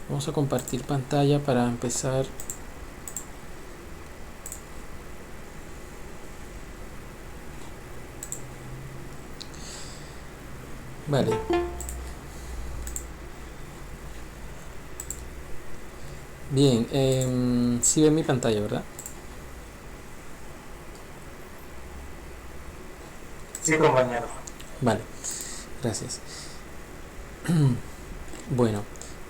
Vamos a compartir pantalla para empezar. Vale. Bien, sí ven mi pantalla, ¿verdad? Sí, compañero. Vale, gracias. Bueno,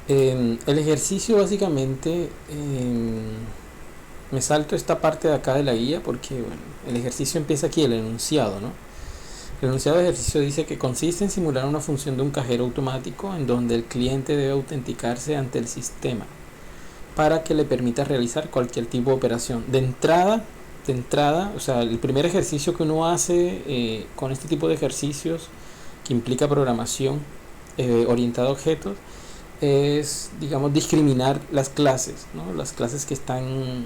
el ejercicio básicamente, me salto esta parte de acá de la guía porque bueno, el ejercicio empieza aquí, el enunciado, ¿no? El enunciado de ejercicio dice que consiste en simular una función de un cajero automático en donde el cliente debe autenticarse ante el sistema para que le permita realizar cualquier tipo de operación. De entrada, o sea, el primer ejercicio que uno hace con este tipo de ejercicios que implica programación orientada a objetos es, digamos, discriminar las clases, ¿no? Las clases que están,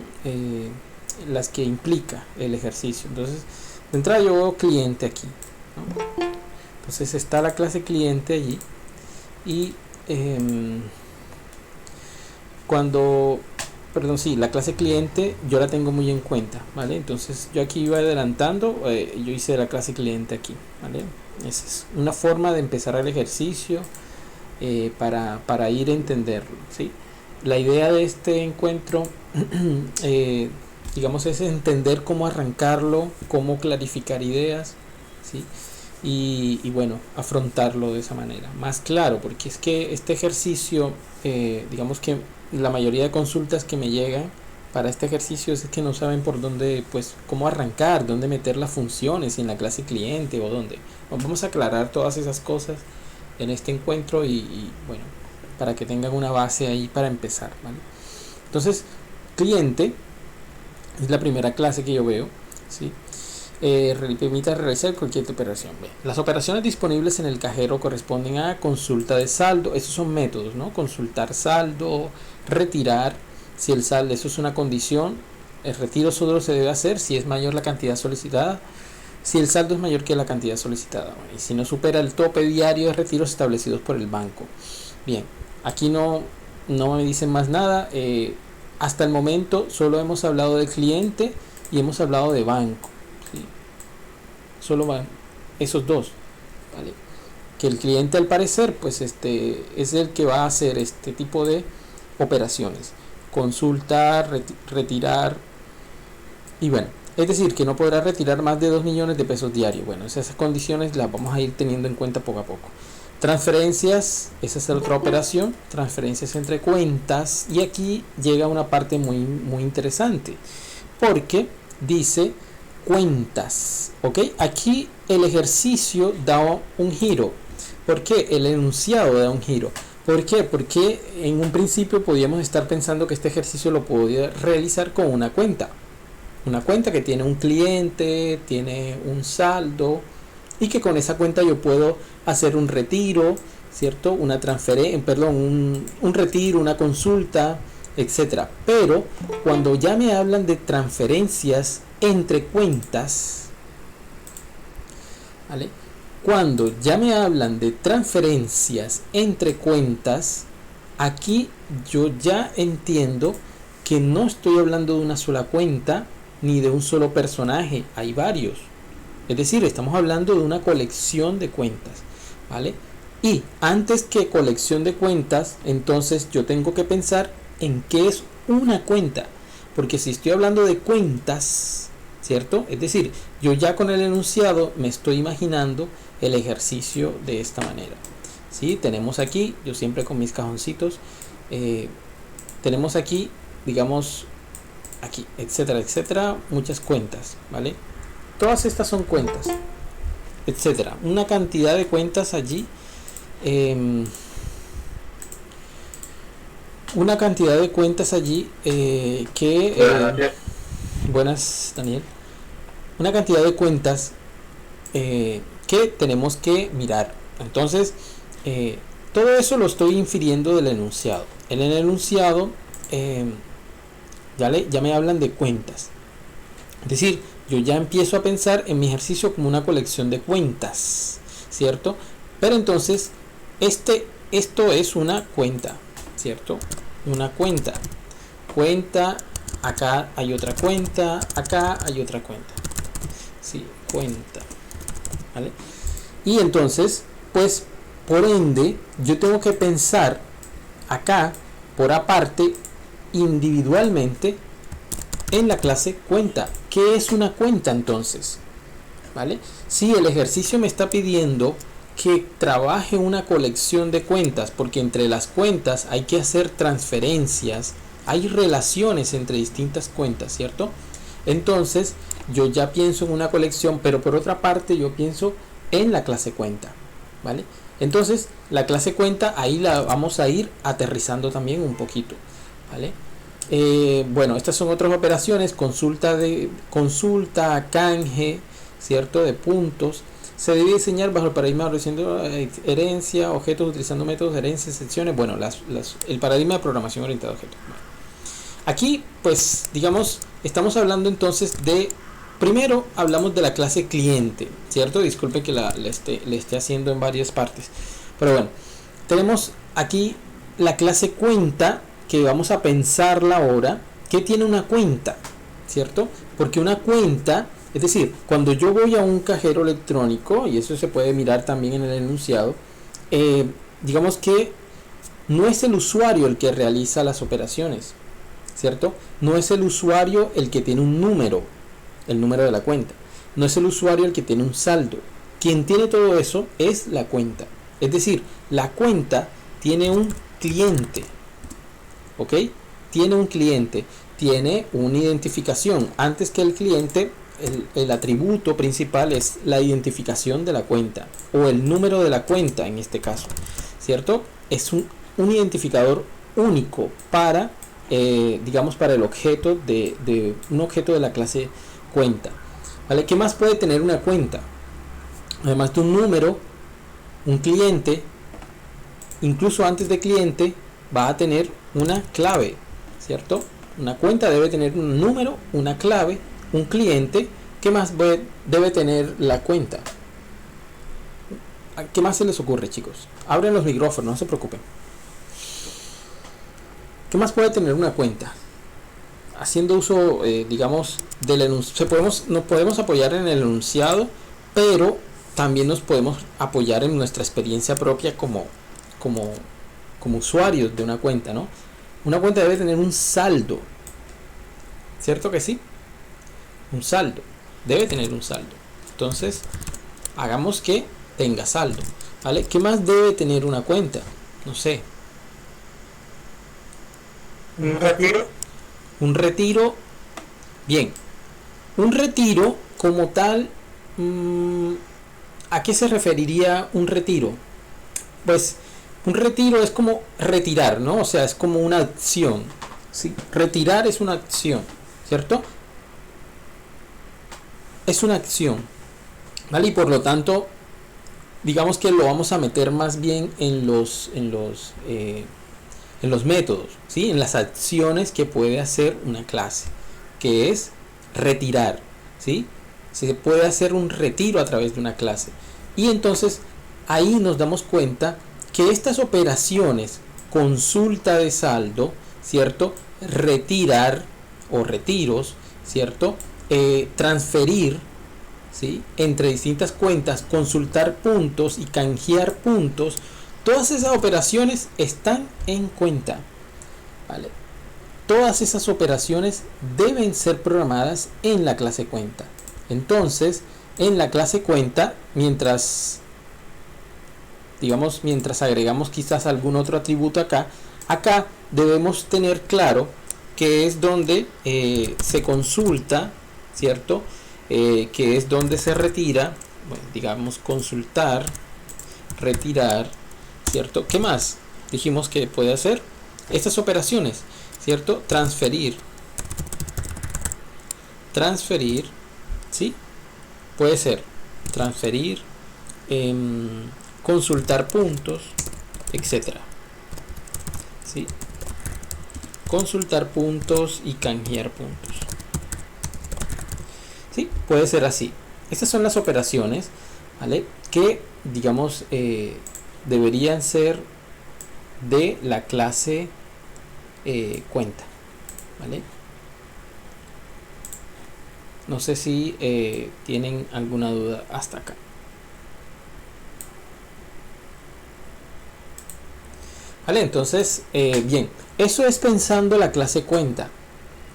las que implica el ejercicio. Entonces, de entrada yo veo cliente aquí, ¿no? Entonces está la clase cliente allí y cuando, perdón, sí, la clase cliente yo la tengo muy en cuenta, ¿vale? Entonces yo aquí iba adelantando, yo hice la clase cliente aquí, ¿vale? Esa es una forma de empezar el ejercicio para ir a entenderlo, ¿sí? La idea de este encuentro, digamos, es entender cómo arrancarlo, cómo clarificar ideas, ¿sí? Y bueno, afrontarlo de esa manera. Más claro, porque es que este ejercicio, digamos que la mayoría de consultas que me llegan para este ejercicio es que no saben por dónde, pues, cómo arrancar, dónde meter las funciones, si en la clase cliente o dónde. Vamos a aclarar todas esas cosas en este encuentro y bueno, para que tengan una base ahí para empezar, ¿vale? Entonces, cliente es la primera clase que yo veo, ¿sí? Permite realizar cualquier operación. Las operaciones disponibles en el cajero corresponden a consulta de saldo. Esos son métodos, ¿no? Consultar saldo, retirar. Si el saldo, eso es una condición. El retiro solo se debe hacer si es mayor la cantidad solicitada. Si el saldo es mayor que la cantidad solicitada. Bueno, y si no supera el tope diario de retiros establecidos por el banco. Bien, aquí no me dicen más nada. Hasta el momento solo hemos hablado de cliente y hemos hablado de banco. ¿Sí? Solo van esos dos, ¿vale? Que el cliente al parecer pues es el que va a hacer este tipo de operaciones, consultar, retirar y bueno, es decir que no podrá retirar más de 2 millones de pesos diarios. Bueno, esas condiciones las vamos a ir teniendo en cuenta poco a poco. Transferencias, esa es otra operación, transferencias entre cuentas, y aquí llega una parte muy interesante porque dice cuentas, ¿ok? Aquí el ejercicio da un giro. ¿Por qué? El enunciado da un giro. ¿Por qué? Porque en un principio podíamos estar pensando que este ejercicio lo podía realizar con una cuenta. Una cuenta que tiene un cliente, tiene un saldo y que con esa cuenta yo puedo hacer un retiro, ¿cierto? Una transferencia, perdón, un retiro, una consulta, etcétera. Pero cuando ya me hablan de transferencias entre cuentas, ¿vale? Cuando ya me hablan de transferencias entre cuentas, aquí yo ya entiendo que no estoy hablando de una sola cuenta ni de un solo personaje, hay varios. Es decir, estamos hablando de una colección de cuentas, ¿vale? Y antes que colección de cuentas, entonces yo tengo que pensar en qué es una cuenta. Porque si estoy hablando de cuentas, ¿cierto? Es decir, yo ya con el enunciado me estoy imaginando el ejercicio de esta manera. ¿Sí? Tenemos aquí, yo siempre con mis cajoncitos, tenemos aquí, digamos, aquí, etcétera, etcétera, muchas cuentas, ¿vale? Todas estas son cuentas, etcétera. Una cantidad de cuentas allí. Eh, una cantidad de cuentas allí que... Buenas noches. buenas, Daniel. Una cantidad de cuentas que tenemos que mirar. Entonces, todo eso lo estoy infiriendo del enunciado. En el enunciado ya me hablan de cuentas. Es decir, yo ya empiezo a pensar en mi ejercicio como una colección de cuentas, ¿cierto? Pero entonces, esto es una cuenta, ¿cierto? Una cuenta. Cuenta, acá hay otra cuenta, acá hay otra cuenta. Sí, cuenta. ¿Vale? Y entonces, pues, por ende, yo tengo que pensar acá, por aparte, individualmente, en la clase cuenta. ¿Qué es una cuenta entonces? ¿Vale? Si el ejercicio me está pidiendo que trabaje una colección de cuentas, porque entre las cuentas hay que hacer transferencias, hay relaciones entre distintas cuentas, ¿cierto? Entonces yo ya pienso en una colección, pero por otra parte yo pienso en la clase cuenta, ¿vale? Entonces la clase cuenta ahí la vamos a ir aterrizando también un poquito, ¿vale? Bueno, estas son otras operaciones: consulta, canje, ¿cierto? De puntos. Se debe diseñar bajo el paradigma de herencia, objetos utilizando métodos de herencia, secciones. Bueno, el paradigma de programación orientada a objetos. Bueno, aquí, pues, digamos, estamos hablando entonces de, primero hablamos de la clase cliente, ¿cierto? Disculpe que le esté haciendo en varias partes. Pero bueno, tenemos aquí la clase cuenta, que vamos a pensarla ahora. ¿Qué tiene una cuenta? ¿Cierto? Porque una cuenta, es decir, cuando yo voy a un cajero electrónico, y eso se puede mirar también en el enunciado, digamos que no es el usuario el que realiza las operaciones, ¿cierto? No es el usuario el que tiene un número, el número de la cuenta. No es el usuario el que tiene un saldo. Quien tiene todo eso es la cuenta. Es decir, la cuenta tiene un cliente, ¿ok? Tiene un cliente, tiene una identificación. Antes que el cliente, el atributo principal es la identificación de la cuenta, o el número de la cuenta en este caso, ¿cierto? Es un identificador único para, digamos, para el objeto de un objeto de la clase cuenta, ¿vale? ¿Qué más puede tener una cuenta? Además de un número, un cliente, incluso antes de cliente va a tener una clave, ¿cierto? Una cuenta debe tener un número, una clave, un cliente. ¿Qué más debe tener la cuenta? ¿Qué más se les ocurre, chicos? Abren los micrófonos, no se preocupen. ¿Qué más puede tener una cuenta? Haciendo uso, digamos, del enunciado. Nos podemos apoyar en el enunciado, pero también nos podemos apoyar en nuestra experiencia propia como usuarios de una cuenta, ¿no? Una cuenta debe tener un saldo, ¿cierto que sí? Un saldo, debe tener un saldo. Entonces, hagamos que tenga saldo, ¿vale? ¿Qué más debe tener una cuenta? No sé. ¿Un retiro? Un retiro. Bien, un retiro como tal, ¿a qué se referiría un retiro? Pues un retiro es como retirar, ¿no? O sea, es como una acción, ¿sí? Retirar es una acción, ¿cierto? Es una acción, ¿vale? Y por lo tanto, digamos que lo vamos a meter más bien en los métodos, ¿sí? En las acciones que puede hacer una clase, que es retirar, ¿sí? Se puede hacer un retiro a través de una clase. Y entonces ahí nos damos cuenta que estas operaciones, consulta de saldo, ¿cierto? Retirar o retiros, ¿cierto? Transferir, ¿sí? Entre distintas cuentas, consultar puntos y canjear puntos. Todas esas operaciones están en cuenta, ¿vale? Todas esas operaciones deben ser programadas en la clase cuenta. Entonces, en la clase cuenta, mientras agregamos quizás algún otro atributo acá debemos tener claro que es donde se consulta, ¿cierto? Que es donde se retira, bueno, digamos consultar, retirar, ¿cierto? ¿Qué más dijimos que puede hacer? Estas operaciones, ¿cierto? Transferir, ¿sí? Puede ser transferir, consultar puntos, etcétera, ¿sí? Consultar puntos y canjear puntos, ¿sí? Puede ser así. Estas son las operaciones, ¿vale? Que, digamos, deberían ser de la clase cuenta, ¿vale? No sé si tienen alguna duda hasta acá. Vale, entonces, bien, eso es pensando la clase cuenta,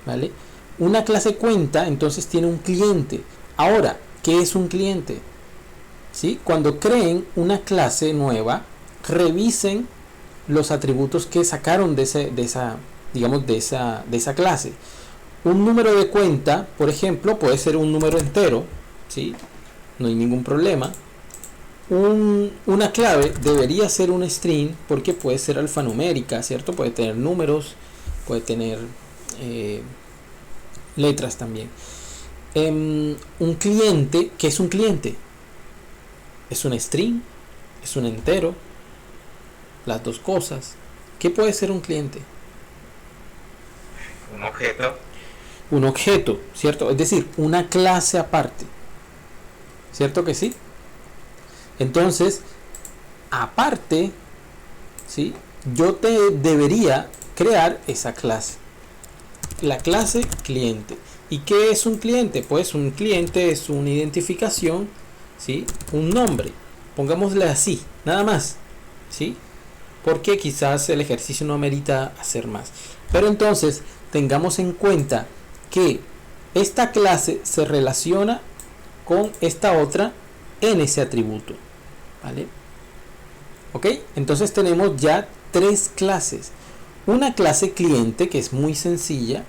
¿vale? Una clase cuenta entonces tiene un cliente. Ahora, ¿qué es un cliente? ¿Sí? Cuando creen una clase nueva, revisen los atributos que sacaron de esa clase. Un número de cuenta, por ejemplo, puede ser un número entero, ¿sí? No hay ningún problema. Una clave debería ser un string porque puede ser alfanumérica, ¿cierto? Puede tener números, puede tener letras también. Un cliente, ¿qué es un cliente? ¿Es un string? ¿Es un entero? Las dos cosas. ¿Qué puede ser un cliente? Un objeto. Un objeto, ¿cierto? Es decir, una clase aparte. ¿Cierto que sí? Entonces, aparte, ¿sí? Yo te debería crear esa clase. La clase cliente. ¿Y qué es un cliente? Pues un cliente es una identificación, ¿sí? Un nombre. Pongámosle así, nada más, ¿sí? Porque quizás el ejercicio no amerita hacer más. Pero entonces, tengamos en cuenta que esta clase se relaciona con esta otra en ese atributo, ¿vale? Ok, entonces tenemos ya tres clases. Una clase cliente que es muy sencilla,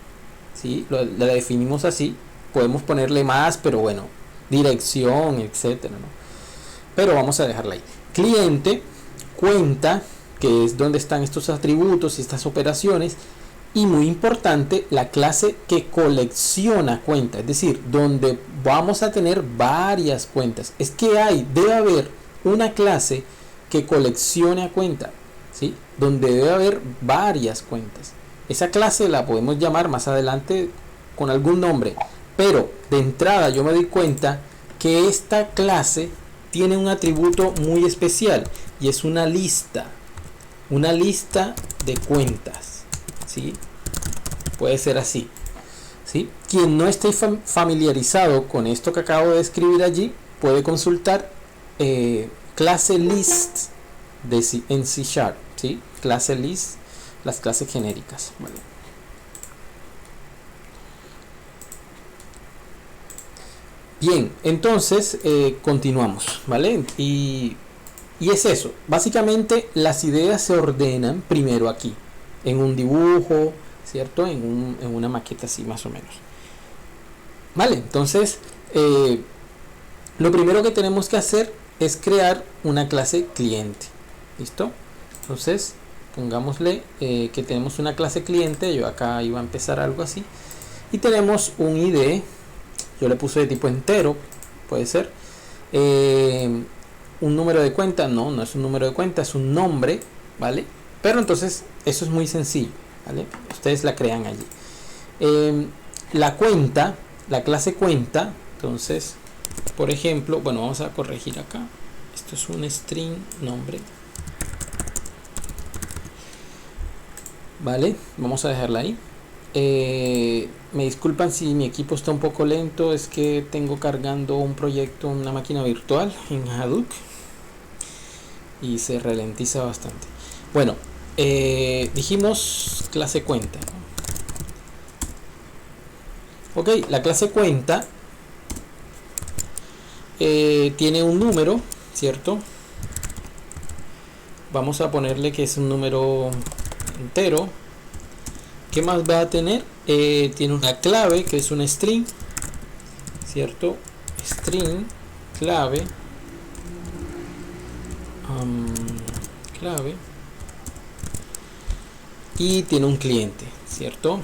¿sí? La definimos así. Podemos ponerle más, pero bueno, dirección, etcétera, ¿no? Pero vamos a dejarla ahí. Cliente, cuenta, que es donde están estos atributos y estas operaciones. Y muy importante, la clase que colecciona cuentas, es decir, donde vamos a tener varias cuentas. Es que debe haber una clase que coleccione a cuenta, ¿sí? Donde debe haber varias cuentas. Esa clase la podemos llamar más adelante con algún nombre, pero de entrada yo me doy cuenta que esta clase tiene un atributo muy especial y es una lista de cuentas, ¿sí? Puede ser así, ¿sí? Quien no esté familiarizado con esto que acabo de escribir allí puede consultar clase list en C#, ¿sí? Clase list, las clases genéricas, ¿vale? Bien, entonces continuamos, ¿vale? Y es eso, básicamente las ideas se ordenan primero aquí, en un dibujo, ¿cierto? En una maqueta así más o menos. Vale, entonces lo primero que tenemos que hacer es crear una clase cliente. ¿Listo? Entonces pongámosle que tenemos una clase cliente. Yo acá iba a empezar algo así. Y tenemos un ID. Yo le puse de tipo entero. Puede ser. Un número de cuenta. No es un número de cuenta. Es un nombre. ¿Vale? Pero entonces eso es muy sencillo. ¿Vale? Ustedes la crean allí. La cuenta. La clase cuenta. Entonces, por ejemplo, bueno, vamos a corregir acá. Esto es un string nombre. Vale, vamos a dejarla ahí. Me disculpan si mi equipo está un poco lento, es que tengo cargando un proyecto, una máquina virtual en Hadoop y se ralentiza bastante. Bueno, dijimos clase cuenta. Ok, la clase cuenta tiene un número, ¿cierto? Vamos a ponerle que es un número entero. ¿Qué más va a tener? Tiene una clave que es un string, ¿cierto? String, clave, clave, y tiene un cliente, ¿cierto?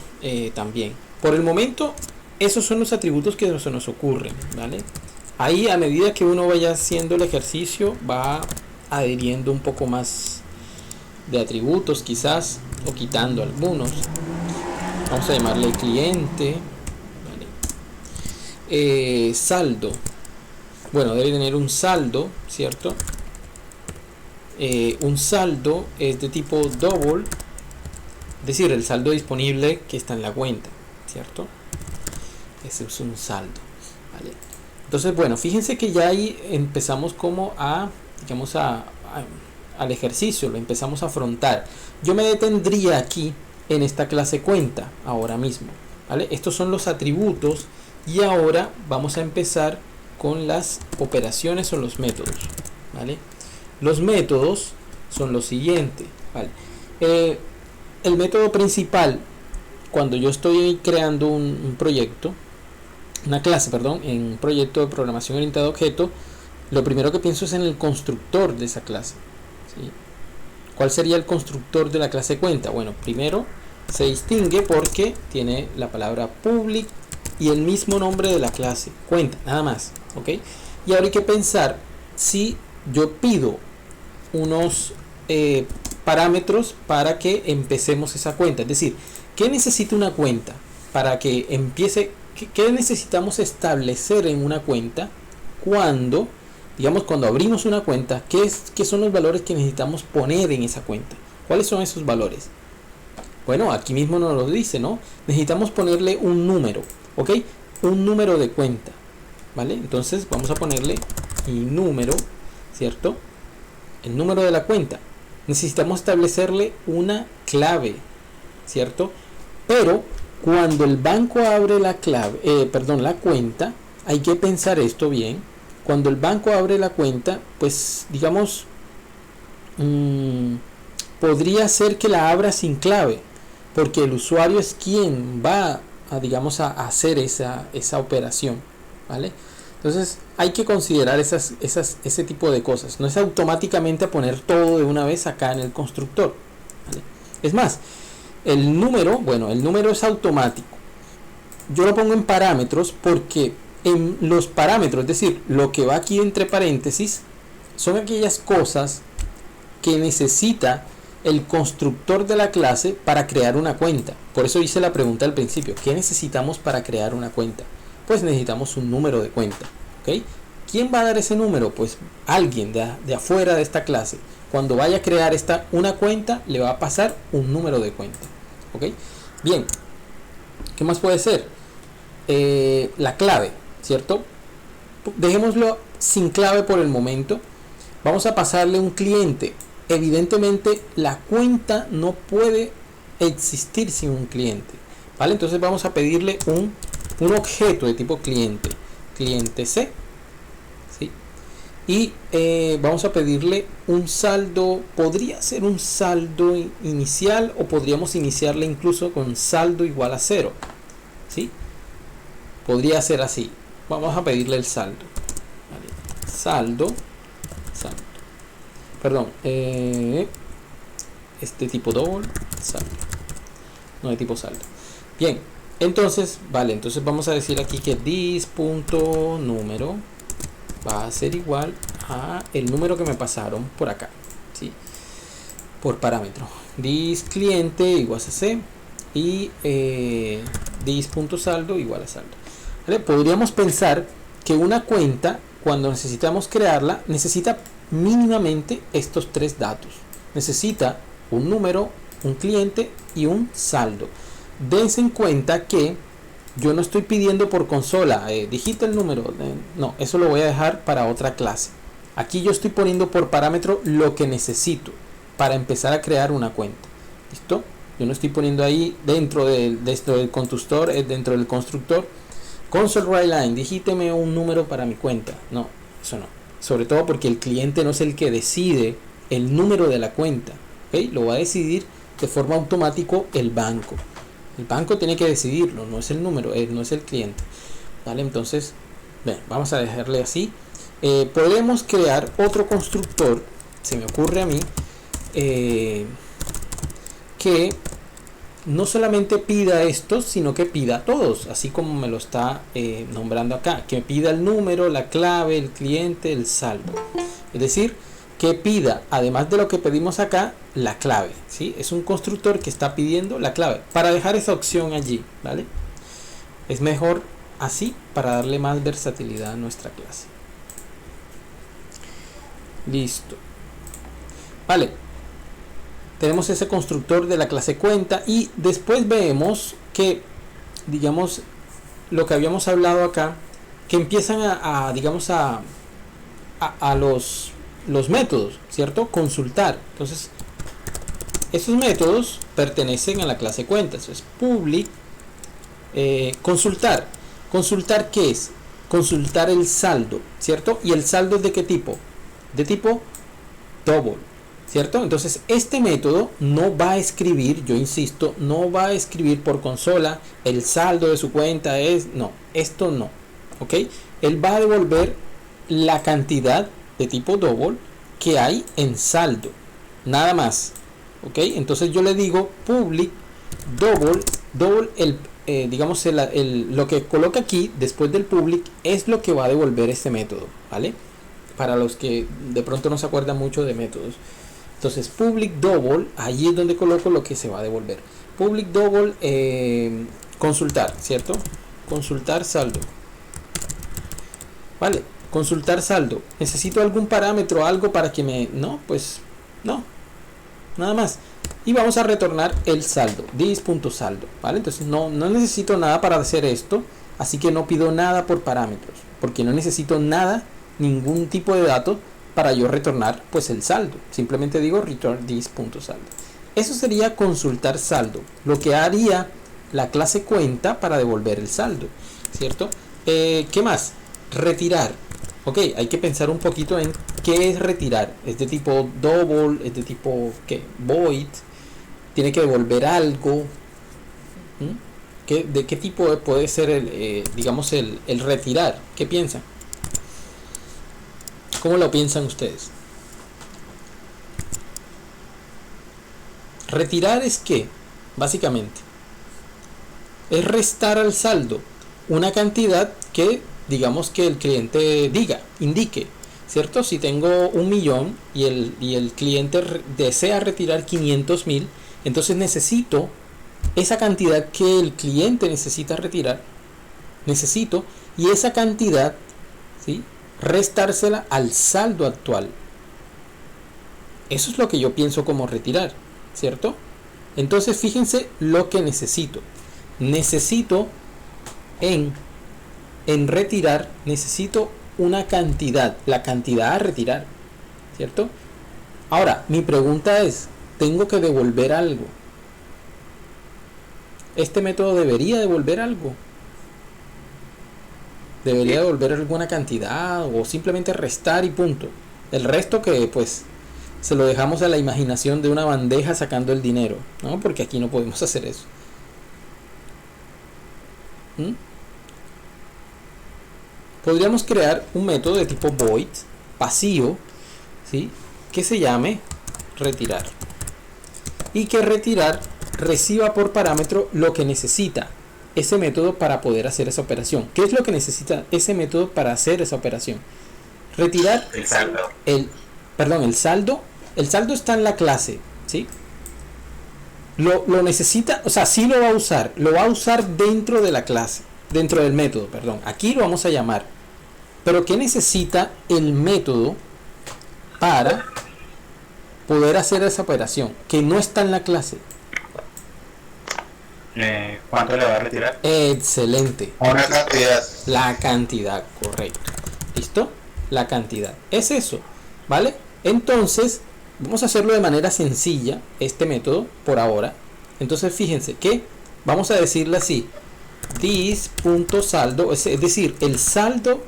También. Por el momento, esos son los atributos que se nos ocurren, ¿vale? Ahí, a medida que uno vaya haciendo el ejercicio, va adhiriendo un poco más de atributos quizás, o quitando algunos. Vamos a llamarle cliente, ¿vale? Saldo, bueno, debe tener un saldo, ¿cierto? un saldo es de tipo double, es decir, el saldo disponible que está en la cuenta, ¿cierto? Ese es un saldo, ¿vale? Entonces, bueno, fíjense que ya ahí empezamos como digamos, al ejercicio, lo empezamos a afrontar. Yo me detendría aquí en esta clase cuenta ahora mismo, ¿vale? Estos son los atributos y ahora vamos a empezar con las operaciones o los métodos, ¿vale? Los métodos son los siguientes, ¿vale? El método principal, cuando yo estoy creando un proyecto, una clase, perdón, en un proyecto de programación orientada a objeto, lo primero que pienso es en el constructor de esa clase, ¿sí? ¿Cuál sería el constructor de la clase cuenta? Bueno, primero se distingue porque tiene la palabra public y el mismo nombre de la clase, cuenta, nada más, ¿ok? Y ahora hay que pensar si yo pido unos parámetros para que empecemos esa cuenta, es decir, ¿qué necesita una cuenta para que empiece? ¿Qué necesitamos establecer en una cuenta cuando, digamos, cuando abrimos una cuenta? ¿Qué son los valores que necesitamos poner en esa cuenta? ¿Cuáles son esos valores? Bueno, aquí mismo nos lo dice, ¿no? Necesitamos ponerle un número, ¿ok? Un número de cuenta, ¿vale? Entonces vamos a ponerle el número, ¿cierto? El número de la cuenta. Necesitamos establecerle una clave, ¿cierto? Pero cuando el banco abre la la cuenta, hay que pensar esto bien. Cuando el banco abre la cuenta, pues digamos, podría ser que la abra sin clave, porque el usuario es quien va digamos, a hacer esa operación, ¿vale? Entonces hay que considerar ese tipo de cosas. No es automáticamente a poner todo de una vez acá en el constructor, ¿vale? Es más, el número es automático. Yo lo pongo en parámetros porque en los parámetros, es decir, lo que va aquí entre paréntesis, son aquellas cosas que necesita el constructor de la clase para crear una cuenta. Por eso hice la pregunta al principio, ¿qué necesitamos para crear una cuenta? Pues necesitamos un número de cuenta, ¿ok? ¿Quién va a dar ese número? Pues alguien de afuera de esta clase. Cuando vaya a crear una cuenta, le va a pasar un número de cuenta, ¿ok? Bien, ¿qué más puede ser? La clave, ¿cierto? Dejémoslo sin clave por el momento. Vamos a pasarle un cliente. Evidentemente la cuenta no puede existir sin un cliente, ¿vale? Entonces vamos a pedirle un objeto de tipo cliente C, ¿sí? Y vamos a pedirle un saldo. Podría ser un saldo inicial o podríamos iniciarle incluso con saldo igual a 0, ¿sí? Podría ser así. Vamos a pedirle el saldo, ¿vale? Saldo, perdón, tipo double, saldo, no de tipo saldo. Bien, entonces, vale, entonces vamos a decir aquí que this.número va a ser igual a el número que me pasaron por acá, ¿sí? Por parámetro. This cliente igual a C y this.saldo igual a saldo, ¿vale? Podríamos pensar que una cuenta, cuando necesitamos crearla, necesita mínimamente estos tres datos. Necesita un número, un cliente y un saldo. Dense en cuenta que yo no estoy pidiendo por consola, digita el número, no, eso lo voy a dejar para otra clase. Aquí yo estoy poniendo por parámetro lo que necesito para empezar a crear una cuenta. ¿Listo? Yo no estoy poniendo ahí dentro del constructor, console write line, digíteme un número para mi cuenta. No, eso no. Sobre todo porque el cliente no es el que decide el número de la cuenta, ¿okay? Lo va a decidir de forma automática el banco. El banco tiene que decidirlo, no es el número, no es el cliente, ¿vale? Entonces, bien, vamos a dejarle así. Podemos crear otro constructor, se me ocurre a mí, que no solamente pida estos, sino que pida todos, así como me lo está nombrando acá, que pida el número, la clave, el cliente, el saldo. Es decir, que pida, además de lo que pedimos acá, la clave, ¿sí? Es un constructor que está pidiendo la clave, para dejar esa opción allí, ¿vale? Es mejor así para darle más versatilidad a nuestra clase. Listo. Vale, tenemos ese constructor de la clase cuenta y después vemos que, digamos, lo que habíamos hablado acá, que empiezan digamos, a los métodos, ¿cierto? Consultar. Entonces, estos métodos pertenecen a la clase cuenta. Eso es public consultar. ¿Consultar qué es? Consultar el saldo, ¿cierto? ¿Y el saldo es de qué tipo? De tipo double, ¿cierto? Entonces, este método no va a escribir, yo insisto, no va a escribir por consola el saldo de su cuenta es, no, esto no, ¿ok? Él va a devolver la cantidad de tipo double que hay en saldo, nada más, ¿ok? Entonces yo le digo public double digamos lo que coloca aquí después del public es lo que va a devolver este método, ¿vale? Para los que de pronto no se acuerdan mucho de métodos. Entonces public double, ahí es donde coloco lo que se va a devolver. Public double, consultar, ¿cierto? Consultar saldo. Vale, consultar saldo. ¿Necesito algún parámetro, algo para que me... No, pues no, nada más. Y vamos a retornar el saldo, this.saldo, ¿vale? Entonces no necesito nada para hacer esto, así que no pido nada por parámetros, porque no necesito nada, ningún tipo de dato para yo retornar pues el saldo. Simplemente digo return this.saldo. Eso sería consultar saldo, lo que haría la clase cuenta para devolver el saldo, ¿cierto? ¿Qué más? Retirar. Ok, hay que pensar un poquito en qué es retirar. Es de tipo double, es de tipo ¿qué? Void. Tiene que devolver algo. ¿De qué tipo puede ser digamos el retirar? ¿Qué piensan? ¿Cómo lo piensan ustedes? Retirar es qué, básicamente, es restar al saldo una cantidad que digamos que el cliente indique, ¿cierto? Si tengo 1.000.000 y el cliente desea retirar 500.000, entonces necesito esa cantidad que el cliente necesita retirar, y esa cantidad, ¿sí?, restársela al saldo actual. Eso es lo que yo pienso como retirar, ¿cierto? Entonces fíjense lo que necesito en retirar, necesito una cantidad, la cantidad a retirar, ¿cierto? Ahora, mi pregunta es, ¿tengo que devolver algo? ¿Este método debería devolver algo? ¿Debería devolver alguna cantidad o simplemente restar y punto? El resto que pues se lo dejamos a la imaginación de una bandeja sacando el dinero, ¿no? Porque aquí no podemos hacer eso. Podríamos crear un método de tipo void vacío, ¿sí?, que se llame retirar, y que retirar reciba por parámetro lo que necesita ese método para poder hacer esa operación. ¿Qué es lo que necesita ese método para hacer esa operación? Retirar El saldo. El saldo. El saldo está en la clase, ¿sí? Lo necesita, o sea, sí lo va a usar dentro de la clase, dentro del método, perdón. Aquí lo vamos a llamar. Pero ¿qué necesita el método para poder hacer esa operación que no está en la clase? ¿Cuánto le va a retirar? Excelente. Una cantidad. La cantidad, correcto. ¿Listo? La cantidad. Es eso, ¿vale? Entonces, vamos a hacerlo de manera sencilla, este método, por ahora. Entonces, fíjense que vamos a decirle así, this.saldo, es decir, el saldo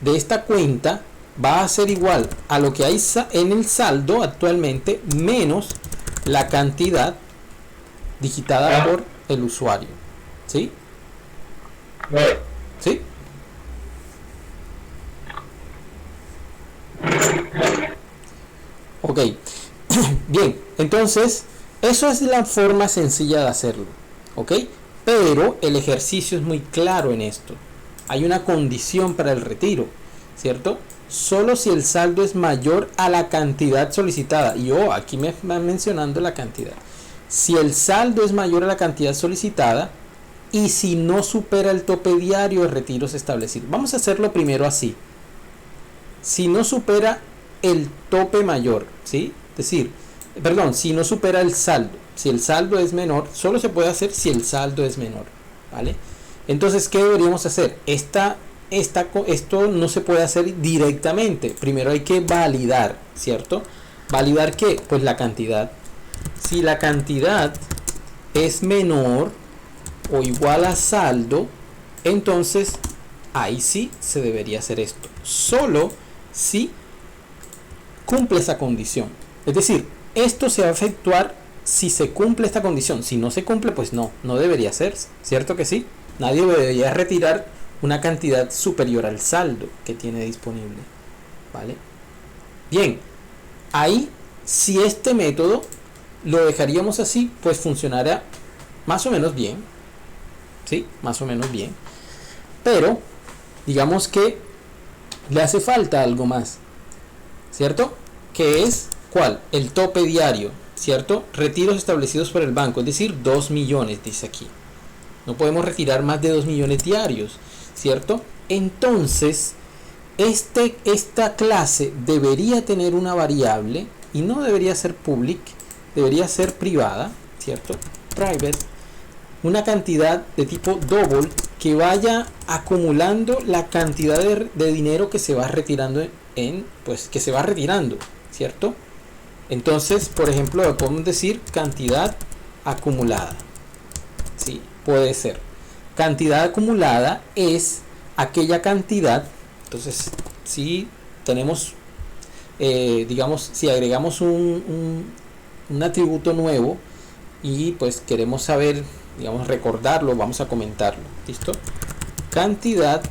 de esta cuenta va a ser igual a lo que hay en el saldo actualmente menos la cantidad digitada por el usuario, ¿sí? ¿Sí? Ok. Bien, entonces eso es la forma sencilla de hacerlo, ¿ok? Pero el ejercicio es muy claro en esto. Hay una condición para el retiro, ¿cierto? Solo si el saldo es mayor a la cantidad solicitada. Y aquí me van mencionando la cantidad. Si el saldo es mayor a la cantidad solicitada y si no supera el tope diario de retiros establecido. Vamos a hacerlo primero así. si no supera el tope mayor, ¿sí? Es decir, perdón, si no supera el saldo. Si el saldo es menor, solo se puede hacer si el saldo es menor, ¿vale? Entonces, ¿qué deberíamos hacer? Esto no se puede hacer directamente. Primero hay que validar, ¿cierto? ¿Validar qué? Pues la cantidad. Si la cantidad es menor o igual a saldo, entonces ahí sí se debería hacer esto. Solo si cumple esa condición. Es decir, esto se va a efectuar si se cumple esta condición. Si no se cumple, pues no debería hacerse. ¿Cierto que sí? Nadie debería retirar una cantidad superior al saldo que tiene disponible, ¿vale? Bien, ahí si este método lo dejaríamos así, pues funcionará más o menos bien, ¿sí? Más o menos bien. Pero digamos que le hace falta algo más, ¿cierto? Que es, ¿cuál? El tope diario, ¿cierto? Retiros establecidos por el banco, es decir, 2 millones, dice aquí. No podemos retirar más de 2 millones diarios, ¿cierto? Entonces, esta clase debería tener una variable y no debería ser public, debería ser privada, ¿cierto? Private, una cantidad de tipo double que vaya acumulando la cantidad de dinero que se va retirando que se va retirando, ¿cierto? Entonces, por ejemplo, podemos decir cantidad acumulada, ¿sí? Puede ser. Cantidad acumulada es aquella cantidad. Entonces, si tenemos, digamos, si agregamos un atributo nuevo y pues queremos saber, digamos, recordarlo, vamos a comentarlo. ¿Listo? Cantidad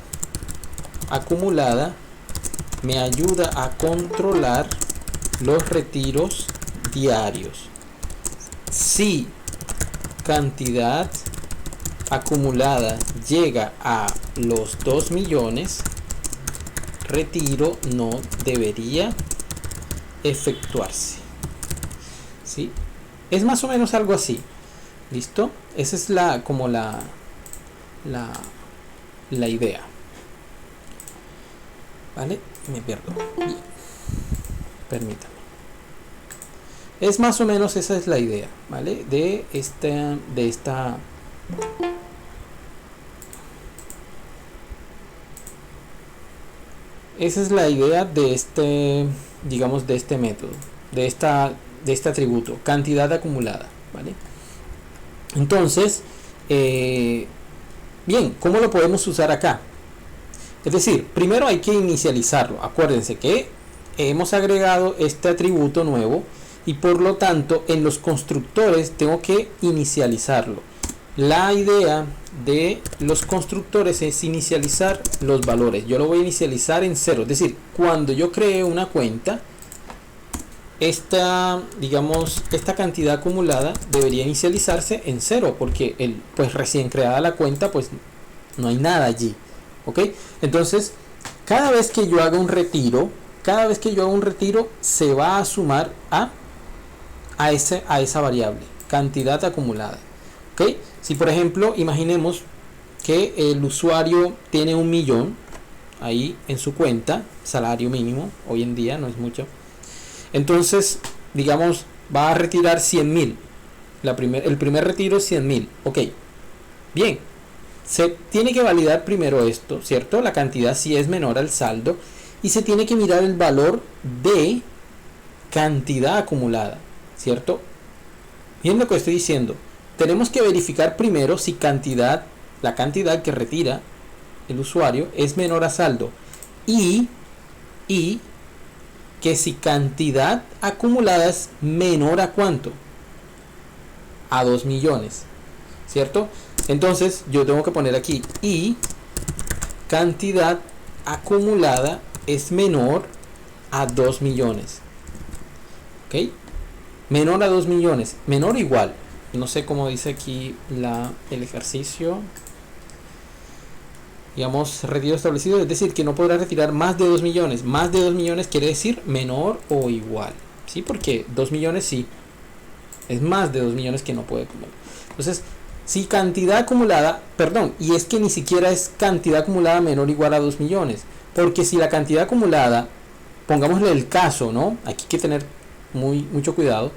acumulada me ayuda a controlar los retiros diarios. Si cantidad acumulada llega a los 2 millones, retiro no debería efectuarse, ¿sí? Es más o menos algo así. ¿Listo? Esa es la idea, ¿vale? Me pierdo. Bien. Permítame. Es más o menos esa es la idea, ¿vale? De esta esa es la idea de digamos, de este método, de este atributo, cantidad acumulada, ¿vale? Entonces, bien, ¿cómo lo podemos usar acá? Es decir, primero hay que inicializarlo. Acuérdense que hemos agregado este atributo nuevo y por lo tanto en los constructores tengo que inicializarlo. La idea de los constructores es inicializar los valores. Yo lo voy a inicializar en 0, es decir, cuando yo cree una cuenta, esta cantidad acumulada debería inicializarse en 0 porque pues recién creada la cuenta, pues no hay nada allí, ¿ok? Entonces, cada vez que yo haga un retiro, se va a sumar a esa variable, cantidad acumulada, ¿ok? Si por ejemplo, imaginemos que el usuario tiene 1 millón ahí en su cuenta, salario mínimo, hoy en día no es mucho. Entonces, digamos, va a retirar 100.000. El primer retiro es 100.000. Ok. Bien. Se tiene que validar primero esto, ¿cierto? La cantidad si es menor al saldo. Y se tiene que mirar el valor de cantidad acumulada, ¿cierto? Bien lo que estoy diciendo. Tenemos que verificar primero si la cantidad que retira el usuario es menor a saldo. Y que si cantidad acumulada es menor a ¿cuánto? A 2 millones, ¿cierto? Entonces yo tengo que poner aquí y cantidad acumulada es menor a 2 millones, ¿ok? Menor a 2 millones, menor o igual, no sé cómo dice aquí el ejercicio. Digamos, retiro establecido, es decir, que no podrá retirar más de 2 millones. Más de 2 millones quiere decir menor o igual, ¿sí? Porque 2 millones sí, es más de 2 millones que no puede acumular. Entonces, si cantidad acumulada, perdón, y es que ni siquiera es cantidad acumulada menor o igual a 2 millones, porque si la cantidad acumulada pongámosle el caso, ¿no? Aquí hay que tener mucho cuidado.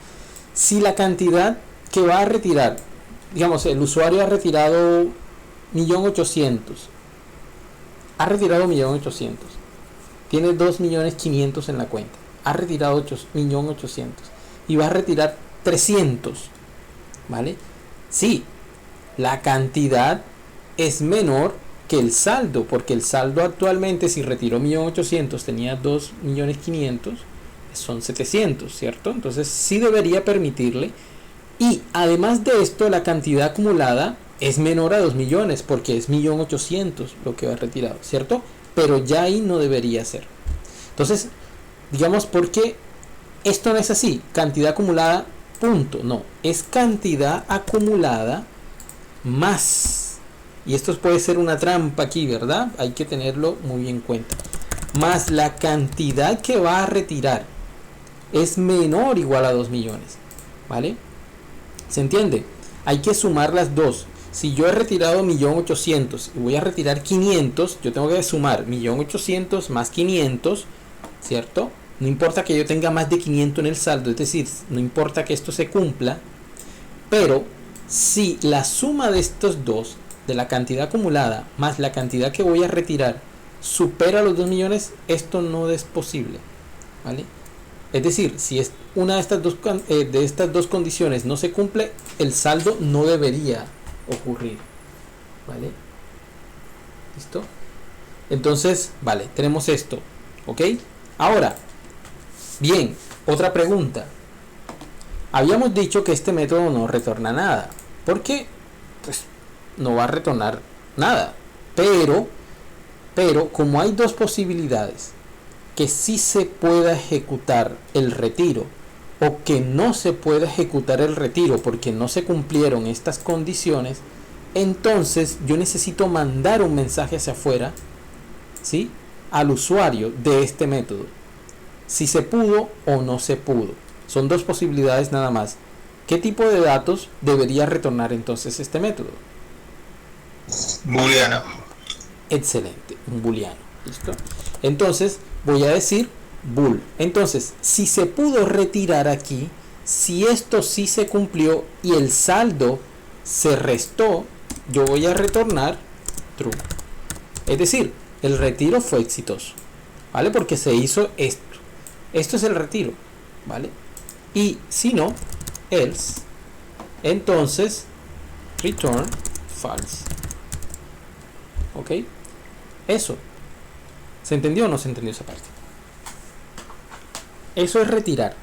Si la cantidad que va a retirar, digamos, el usuario ha retirado 1.800.000, ha retirado 1.800.000, tiene 2.500.000 en la cuenta, ha retirado 1.800.000 y va a retirar 300, ¿vale? Sí, la cantidad es menor que el saldo, porque el saldo actualmente, si retiró 1.800.000, tenía 2.500.000, son 700, ¿cierto? Entonces sí debería permitirle. Y además de esto, la cantidad acumulada es menor a 2 millones, porque es 1.800.000 lo que va retirado, ¿cierto? Pero ya ahí no debería ser. Entonces, digamos, porque esto no es así, cantidad acumulada, punto, no, es cantidad acumulada más, y esto puede ser una trampa aquí, ¿verdad? Hay que tenerlo muy en cuenta, más la cantidad que va a retirar es menor o igual a 2 millones, ¿vale? ¿Se entiende? Hay que sumar las dos. Si yo he retirado 1.800.000 y voy a retirar 500, yo tengo que sumar 1.800.000 más 500, ¿cierto? No importa que yo tenga más de 500 en el saldo, es decir, no importa que esto se cumpla, pero si la suma de estos dos, de la cantidad acumulada más la cantidad que voy a retirar, supera los 2 millones, esto no es posible, ¿vale? Es decir, si es una de estas dos condiciones no se cumple, el saldo no debería ocurrir, ¿vale? ¿Listo? Entonces, vale, tenemos esto, ¿ok? Ahora, bien, otra pregunta. Habíamos dicho que este método no retorna nada, porque pues no va a retornar nada, pero como hay dos posibilidades, que sí se pueda ejecutar el retiro o que no se pueda ejecutar el retiro porque no se cumplieron estas condiciones, entonces yo necesito mandar un mensaje hacia afuera, ¿sí?, al usuario de este método, si se pudo o no se pudo. Son dos posibilidades nada más. ¿Qué tipo de datos debería retornar entonces este método? Booleano. Excelente, un booleano. ¿Listo? Entonces voy a decir bool. Entonces, si se pudo retirar aquí, si esto sí se cumplió y el saldo se restó, yo voy a retornar true. Es decir, el retiro fue exitoso, ¿vale? Porque se hizo esto. Esto es el retiro, ¿vale? Y si no, else, entonces return false. ¿Ok? Eso. ¿Se entendió o no se entendió esa parte? Eso es retirar,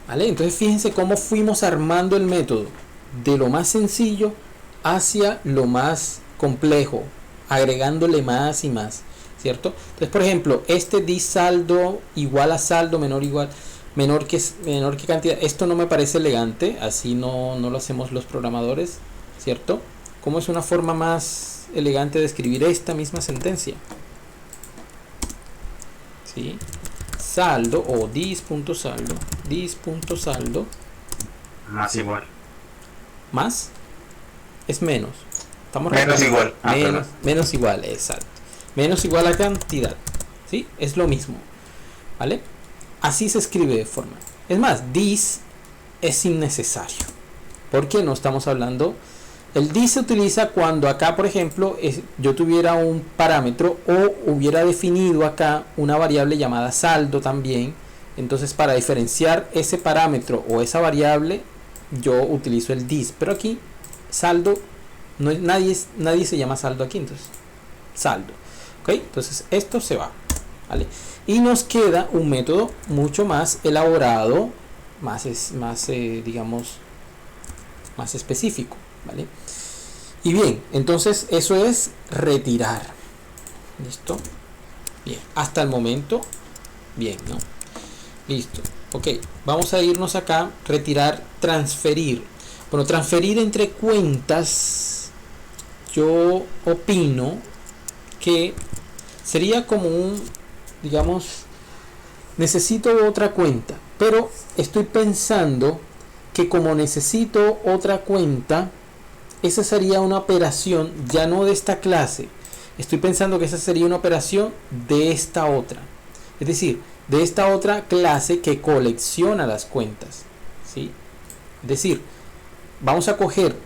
¿vale? Entonces fíjense cómo fuimos armando el método de lo más sencillo hacia lo más complejo, agregándole más y más, ¿cierto? Entonces, por ejemplo, este di saldo igual a saldo menor que cantidad, esto no me parece elegante, así no lo hacemos los programadores, ¿cierto? ¿Cómo es una forma más elegante de escribir esta misma sentencia? ¿Sí? Saldo o dis.saldo Más igual. más es menos. Estamos Menos igual. menos igual, exacto. Menos igual a cantidad. ¿Sí? Es lo mismo. ¿Vale? Así se escribe de forma. Es más, this es innecesario. Porque no estamos hablando. El this se utiliza cuando acá, por ejemplo, yo tuviera un parámetro o hubiera definido acá una variable llamada saldo también. Entonces, para diferenciar ese parámetro o esa variable, yo utilizo el this. Pero aquí, saldo, no es, nadie se llama saldo aquí, entonces saldo. ¿Ok? Entonces, esto se va. ¿Vale? Y nos queda un método mucho más elaborado, digamos, más específico. ¿Vale? Y bien, entonces eso es retirar. ¿Listo? Bien, hasta el momento, bien, ¿no? Listo. Ok, vamos a irnos acá, retirar, transferir. Bueno, transferir entre cuentas, yo opino que sería como un, digamos, necesito otra cuenta, pero estoy pensando que como necesito otra cuenta, esa sería una operación ya no de esta clase. Estoy pensando que esa sería una operación de esta otra. Es decir, de esta otra clase que colecciona las cuentas, ¿sí? Es decir, vamos a coger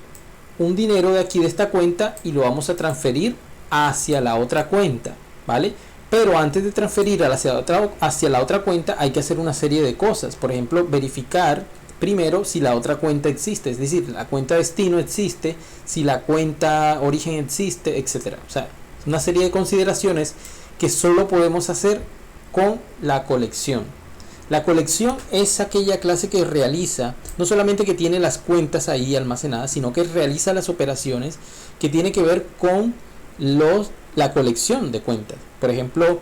un dinero de aquí de esta cuenta y lo vamos a transferir hacia la otra cuenta, ¿vale? Pero antes de transferir hacia la otra cuenta hay que hacer una serie de cosas. Por ejemplo, verificar primero si la otra cuenta existe, es decir, la cuenta destino existe, si la cuenta origen existe, etcétera. O sea, una serie de consideraciones que solo podemos hacer con la colección. La colección es aquella clase que realiza, no solamente que tiene las cuentas ahí almacenadas, sino que realiza las operaciones que tiene que ver con la colección de cuentas. Por ejemplo,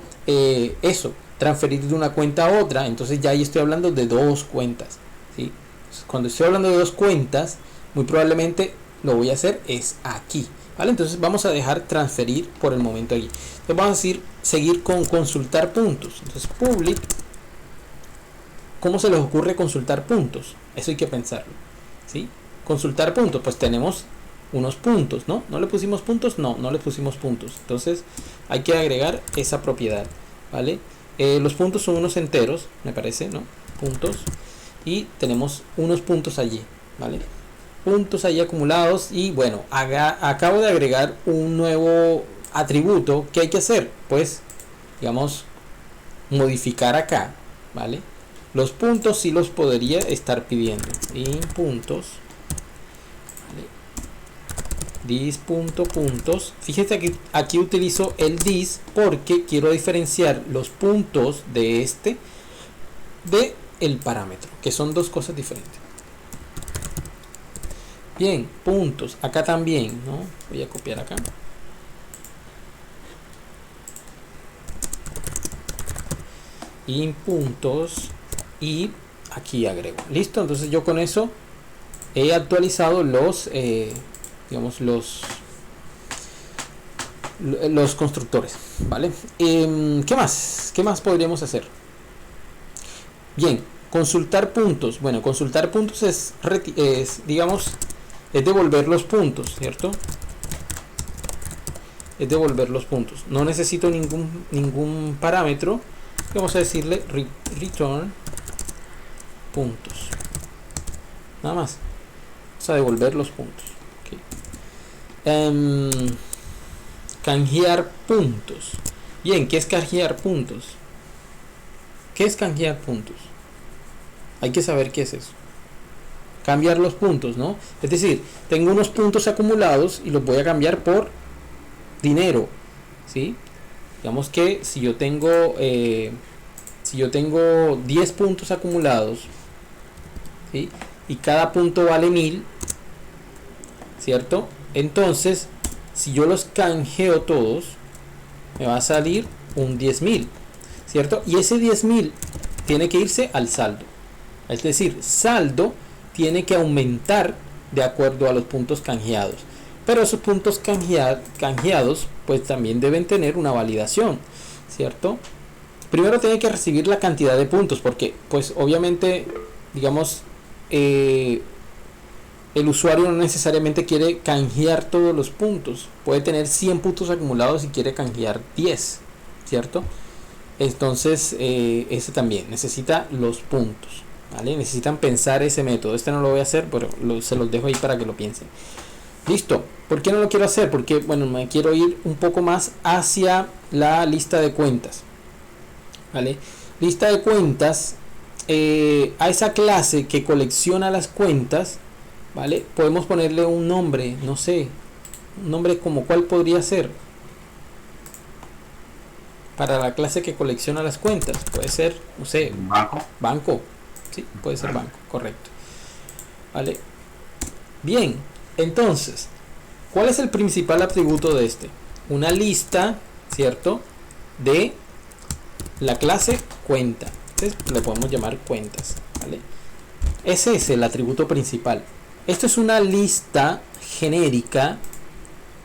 transferir de una cuenta a otra, entonces ya ahí estoy hablando de dos cuentas, ¿sí? Cuando estoy hablando de dos cuentas, muy probablemente lo voy a hacer es aquí, ¿vale? Entonces vamos a dejar transferir por el momento aquí. Entonces vamos a seguir con consultar puntos. Entonces public, ¿cómo se les ocurre consultar puntos? Eso hay que pensarlo, ¿sí? Consultar puntos, pues tenemos unos puntos, ¿no? ¿No le pusimos puntos? No, no le pusimos puntos. Entonces hay que agregar esa propiedad, ¿vale? Los puntos son unos enteros, me parece, ¿no? Puntos. Y tenemos unos puntos allí, ¿vale? Puntos allí acumulados. Y bueno, acabo de agregar un nuevo atributo. ¿Qué hay que hacer? Pues, digamos, modificar acá, ¿vale? Los puntos sí los podría estar pidiendo. In puntos. Dis.puntos. Fíjense que aquí utilizo el dis porque quiero diferenciar los puntos de el parámetro, que son dos cosas diferentes. Bien, puntos. Acá también, ¿no? Voy a copiar acá. In puntos y aquí agrego. Listo, entonces yo con eso he actualizado los los constructores, ¿vale? ¿Qué más podríamos hacer? Bien, consultar puntos. Bueno, consultar puntos es devolver los puntos, ¿cierto? Es devolver los puntos. No necesito ningún parámetro. Vamos a decirle return puntos. Nada más. Vamos a devolver los puntos. Canjear puntos. Bien, ¿qué es canjear puntos? ¿Qué es canjear puntos? Hay que saber qué es eso. Cambiar los puntos, ¿no? Es decir, tengo unos puntos acumulados y los voy a cambiar por dinero, ¿sí? Digamos que si yo tengo 10 puntos acumulados, ¿sí? Y cada punto vale 1000, ¿cierto? Entonces, si yo los canjeo todos, me va a salir un 10.000, ¿cierto? Y ese 10.000 tiene que irse al saldo. Es decir, saldo tiene que aumentar de acuerdo a los puntos canjeados. Pero esos puntos canjeados pues también deben tener una validación, ¿cierto? Primero tiene que recibir la cantidad de puntos, porque pues obviamente, digamos, el usuario no necesariamente quiere canjear todos los puntos. Puede tener 100 puntos acumulados y quiere canjear 10, ¿cierto? Entonces, ese también necesita los puntos, ¿vale? Necesitan pensar ese método. Este no lo voy a hacer, pero se los dejo ahí para que lo piensen. Listo. ¿Por qué no lo quiero hacer? Porque, bueno, me quiero ir un poco más hacia la lista de cuentas, ¿vale? Lista de cuentas, a esa clase que colecciona las cuentas, ¿vale? Podemos ponerle un nombre, no sé, un nombre como cuál podría ser para la clase que colecciona las cuentas. Puede ser, no sé, banco, sí, puede ser banco, correcto, ¿vale? Bien, entonces, ¿cuál es el principal atributo de este? Una lista, ¿cierto? De la clase cuenta. Entonces le podemos llamar cuentas, ¿vale? Ese es el atributo principal. Esto es una lista genérica,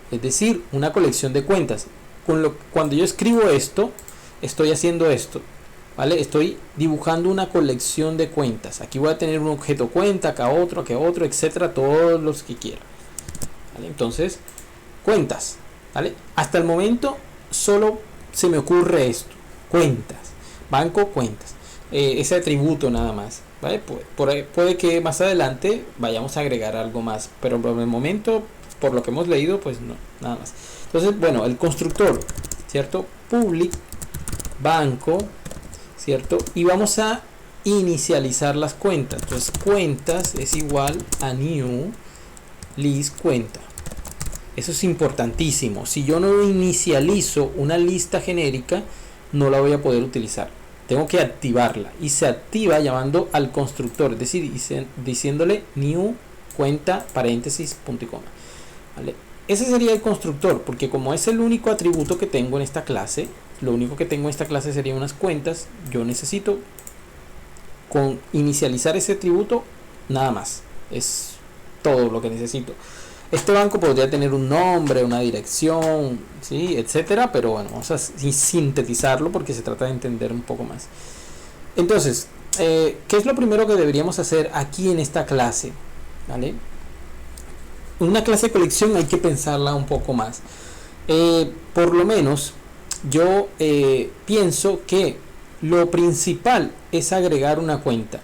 es decir, una colección de cuentas. Cuando yo escribo esto, estoy haciendo esto, ¿vale? Estoy dibujando una colección de cuentas. Aquí voy a tener un objeto cuenta, acá otro, etcétera, todos los que quiera, ¿vale? Entonces, cuentas, ¿vale? Hasta el momento solo se me ocurre esto, cuentas. banco, cuentas. Ese atributo nada más, ¿vale? Puede que más adelante vayamos a agregar algo más, pero por el momento, por lo que hemos leído, pues no, nada más. Entonces, bueno, el constructor, ¿cierto? Public banco, ¿cierto? Y vamos a inicializar las cuentas. Entonces, cuentas es igual a new list cuenta. Eso es importantísimo. Si yo no inicializo una lista genérica, no la voy a poder utilizar. Tengo que activarla y se activa llamando al constructor, es decir, diciéndole new cuenta paréntesis punto y coma. ¿Vale? Ese sería el constructor, porque como es el único atributo que tengo en esta clase, lo único que tengo en esta clase serían unas cuentas. Yo necesito con inicializar ese atributo nada más. Es todo lo que necesito. Este banco podría tener un nombre, una dirección, ¿sí? Etcétera, pero bueno, vamos a sintetizarlo porque se trata de entender un poco más. Entonces, ¿qué es lo primero que deberíamos hacer aquí en esta clase? ¿Vale? Una clase de colección hay que pensarla un poco más. Por lo menos, yo pienso que lo principal es agregar una cuenta,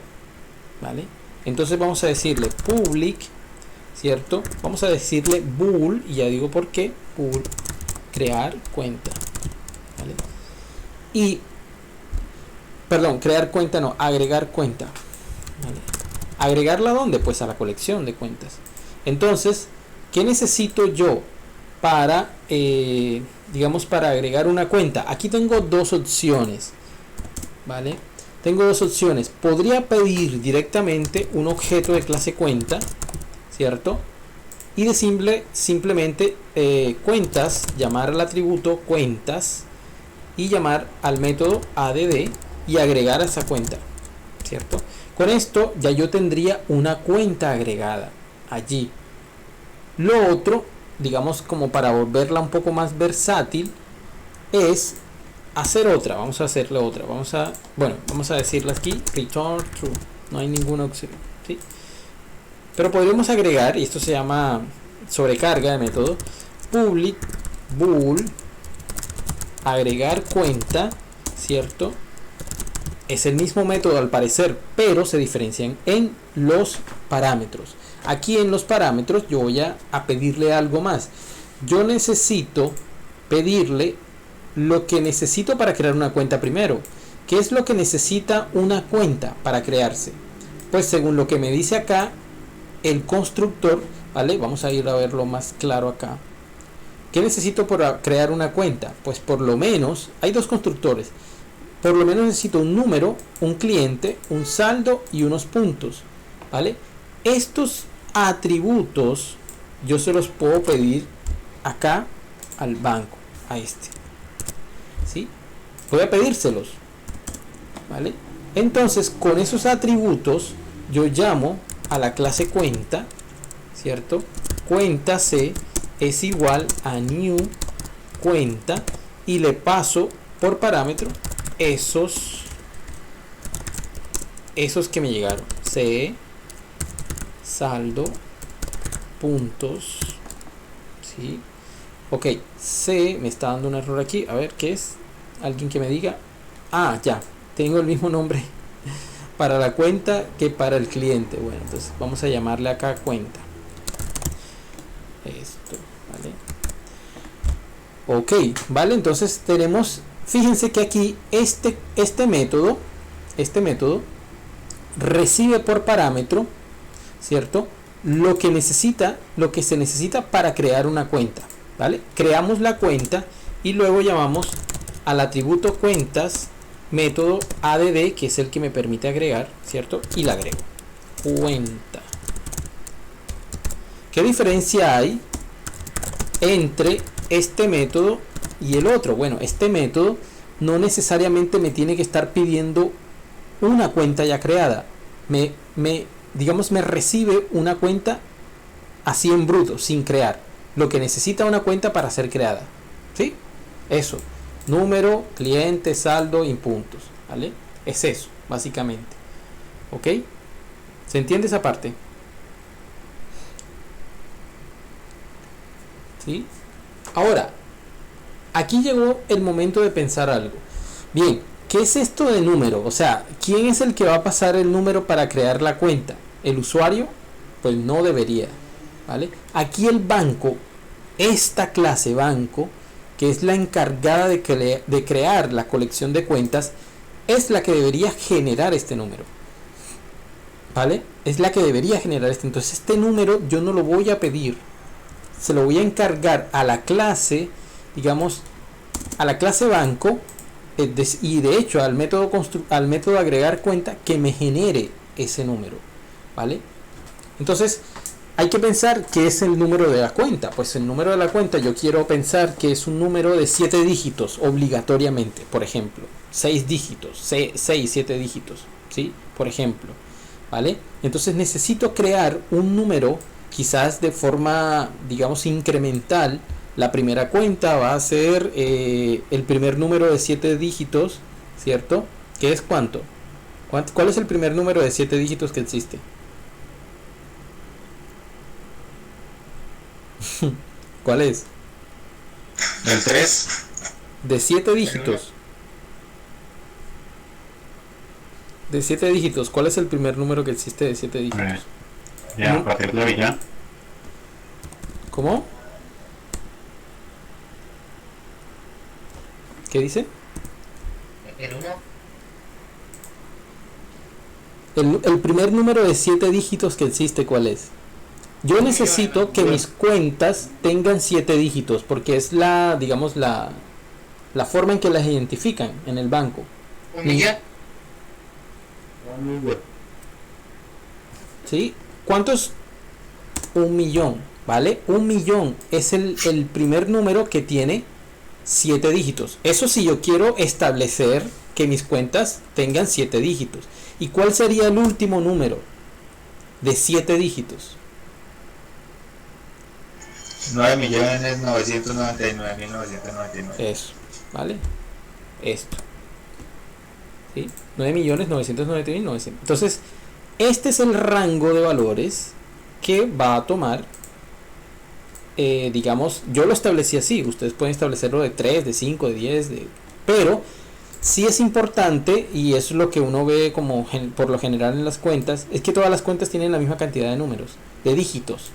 ¿vale? Entonces vamos a decirle public, ¿cierto? Vamos a decirle bool, y ya digo por qué, bool, crear cuenta, ¿vale? Y, perdón, crear cuenta no, agregar cuenta, ¿vale? ¿Agregarla a dónde? Pues a la colección de cuentas. Entonces, ¿qué necesito yo para, digamos, para agregar una cuenta? Aquí tengo dos opciones, ¿vale? Tengo dos opciones. Podría pedir directamente un objeto de clase cuenta, ¿cierto? Y de simplemente cuentas, llamar al atributo cuentas y llamar al método add y agregar a esa cuenta, ¿cierto? Con esto ya yo tendría una cuenta agregada allí. Lo otro, digamos, como para volverla un poco más versátil, es hacer otra. Vamos a hacerle otra. Vamos a decirle aquí return true. No hay ninguna opción, ¿sí? Pero podríamos agregar, y esto se llama sobrecarga de método, public bool agregar cuenta, ¿cierto? Es el mismo método al parecer, pero se diferencian en los parámetros. Aquí en los parámetros yo voy a pedirle algo más. Yo necesito pedirle lo que necesito para crear una cuenta primero. ¿Qué es lo que necesita una cuenta para crearse? Pues según lo que me dice acá el constructor, ¿vale? Vamos a ir a verlo más claro acá. ¿Qué necesito para crear una cuenta? Pues por lo menos, hay dos constructores. Por lo menos necesito un número, un cliente, un saldo y unos puntos, ¿vale? Estos atributos yo se los puedo pedir acá al banco, a este, ¿sí? Voy a pedírselos, ¿vale? Entonces con esos atributos yo llamo a la clase cuenta, ¿cierto? Cuenta C es igual a new cuenta y le paso por parámetro esos que me llegaron. C, saldo, puntos, ¿sí? Ok, C me está dando un error aquí. A ver, ¿qué es? Alguien que me diga. Ah, ya, tengo el mismo nombre para la cuenta que para el cliente. Bueno, entonces vamos a llamarle acá cuenta. Esto, ¿vale? Ok, vale, entonces tenemos, fíjense que aquí este método recibe por parámetro, ¿cierto? Lo que se necesita para crear una cuenta, ¿vale? Creamos la cuenta y luego llamamos al atributo cuentas método add, que es el que me permite agregar, ¿cierto? Y la agrego. Cuenta. ¿Qué diferencia hay entre este método y el otro? Bueno, este método no necesariamente me tiene que estar pidiendo una cuenta ya creada. Digamos, me recibe una cuenta así en bruto, sin crear. Lo que necesita una cuenta para ser creada. ¿Sí? Eso. Número, cliente, saldo y puntos, ¿vale? Es eso, básicamente. ¿Ok? ¿Se entiende esa parte? ¿Sí? Ahora, aquí llegó el momento de pensar algo. Bien, ¿qué es esto de número? O sea, ¿quién es el que va a pasar el número para crear la cuenta? ¿El usuario? Pues no debería, ¿vale? Aquí el banco, esta clase banco, que es la encargada de crear la colección de cuentas, es la que debería generar este número, ¿vale? Es la que debería generar este. Entonces este número yo no lo voy a pedir, se lo voy a encargar a la clase, digamos, a la clase banco, y de hecho al método agregar cuenta que me genere ese número, ¿vale? Entonces hay que pensar qué es el número de la cuenta. Pues el número de la cuenta yo quiero pensar que es un número de 7 dígitos obligatoriamente, por ejemplo, 6 dígitos, 6, 7 dígitos, ¿sí? Por ejemplo, ¿vale? Entonces necesito crear un número quizás de forma, digamos, incremental. La primera cuenta va a ser el primer número de 7 dígitos, ¿cierto? ¿Qué es cuánto? ¿Cuál es el primer número de 7 dígitos que existe? ¿Cuál es? El 3. De 7 dígitos. De 7 dígitos. ¿Cuál es el primer número que existe de 7 dígitos? Ya, a partir de ahí ya. ¿Cómo? ¿Qué dice? El 1. El primer número de 7 dígitos que existe, ¿cuál es? Yo necesito que mis cuentas tengan 7 dígitos, porque es la, digamos, la forma en que las identifican en el banco. ¿Un millón? ¿Sí? ¿Cuánto es 1.000.000? ¿Vale? 1.000.000 es el primer número que tiene 7 dígitos. Eso sí, yo quiero establecer que mis cuentas tengan 7 dígitos. ¿Y cuál sería el último número de 7 dígitos? 9.999.999. Eso, ¿vale? Esto. ¿Sí? 9.999.900. Entonces, este es el rango de valores que va a tomar, digamos, yo lo establecí así, ustedes pueden establecerlo de 3, de 5, de 10, pero sí es importante, y eso es lo que uno ve como por lo general en las cuentas, es que todas las cuentas tienen la misma cantidad de números, de dígitos,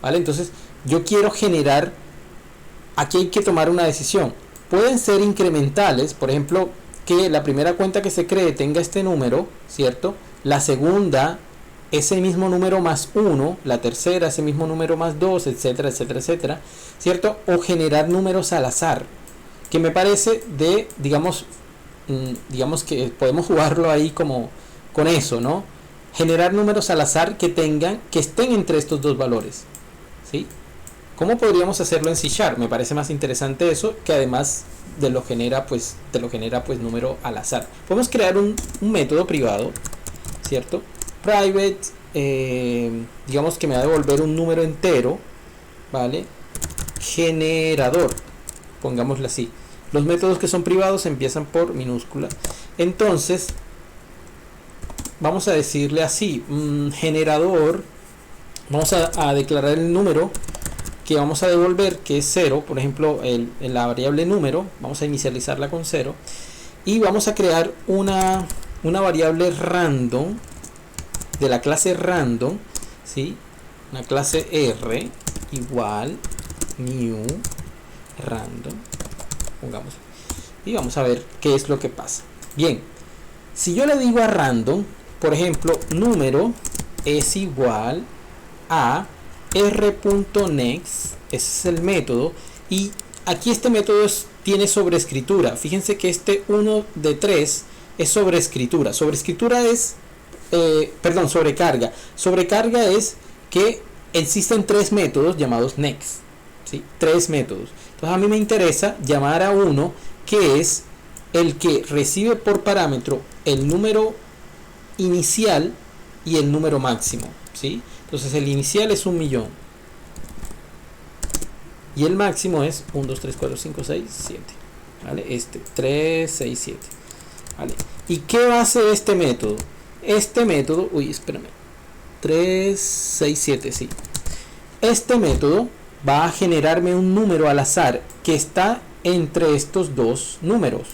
¿vale? Entonces, yo quiero generar, aquí hay que tomar una decisión. Pueden ser incrementales, por ejemplo, que la primera cuenta que se cree tenga este número, ¿cierto? La segunda, ese mismo número más 1, la tercera, ese mismo número más 2, etcétera, etcétera, etcétera, ¿cierto? O generar números al azar, que me parece digamos que podemos jugarlo ahí como con eso, ¿no? Generar números al azar que estén entre estos dos valores, ¿sí? ¿Cómo podríamos hacerlo en C#? Me parece más interesante eso, que además te lo genera pues número al azar. Podemos crear un método privado, ¿cierto? Private, digamos que me va a devolver un número entero, ¿vale? Generador, pongámoslo así. Los métodos que son privados empiezan por minúscula. Entonces, vamos a decirle así, generador, vamos a declarar el número que vamos a devolver, que es 0, por ejemplo, en la variable número, vamos a inicializarla con 0, y vamos a crear una variable random, de la clase random, ¿sí? Una clase R igual new random, pongamos, y vamos a ver qué es lo que pasa. Bien, si yo le digo a random, por ejemplo, número es igual a r.next, ese es el método, y aquí este método tiene sobreescritura. Fíjense que este 1 de 3 es sobreescritura. Sobreescritura es sobrecarga. Sobrecarga es que existen 3 métodos llamados next, ¿sí? 3 métodos. Entonces a mí me interesa llamar a uno que es el que recibe por parámetro el número inicial y el número máximo, ¿sí? Entonces el inicial es 1.000.000 y el máximo es 1, 2, 3, 4, 5, 6, 7, ¿vale? 3, 6, 7, ¿vale? ¿Y qué va a hacer este método? Este método, 3, 6, 7, sí. Este método va a generarme un número al azar que está entre estos dos números.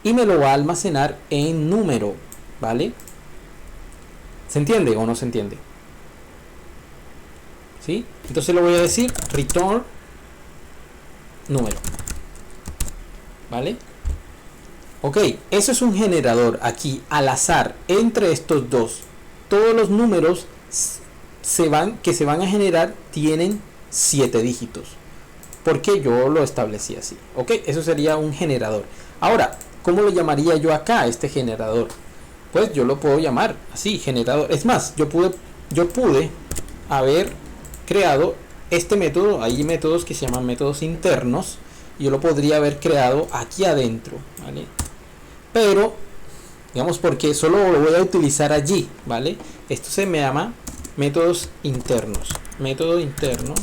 y me lo va a almacenar en número, ¿vale? ¿Se entiende o no se entiende? ¿Sí? Entonces le voy a decir return número, ¿vale? Ok, eso es un generador aquí al azar entre estos dos. Todos los números que se van a generar tienen 7 dígitos, porque yo lo establecí así. Ok, eso sería un generador. Ahora, ¿cómo lo llamaría yo acá, este generador? Pues yo lo puedo llamar así, generador. Es más, yo pude haber creado este método. Hay métodos que se llaman métodos internos, y yo lo podría haber creado aquí adentro, ¿vale? Pero digamos, porque solo lo voy a utilizar allí, ¿vale? Esto se me llama métodos internos, método interno,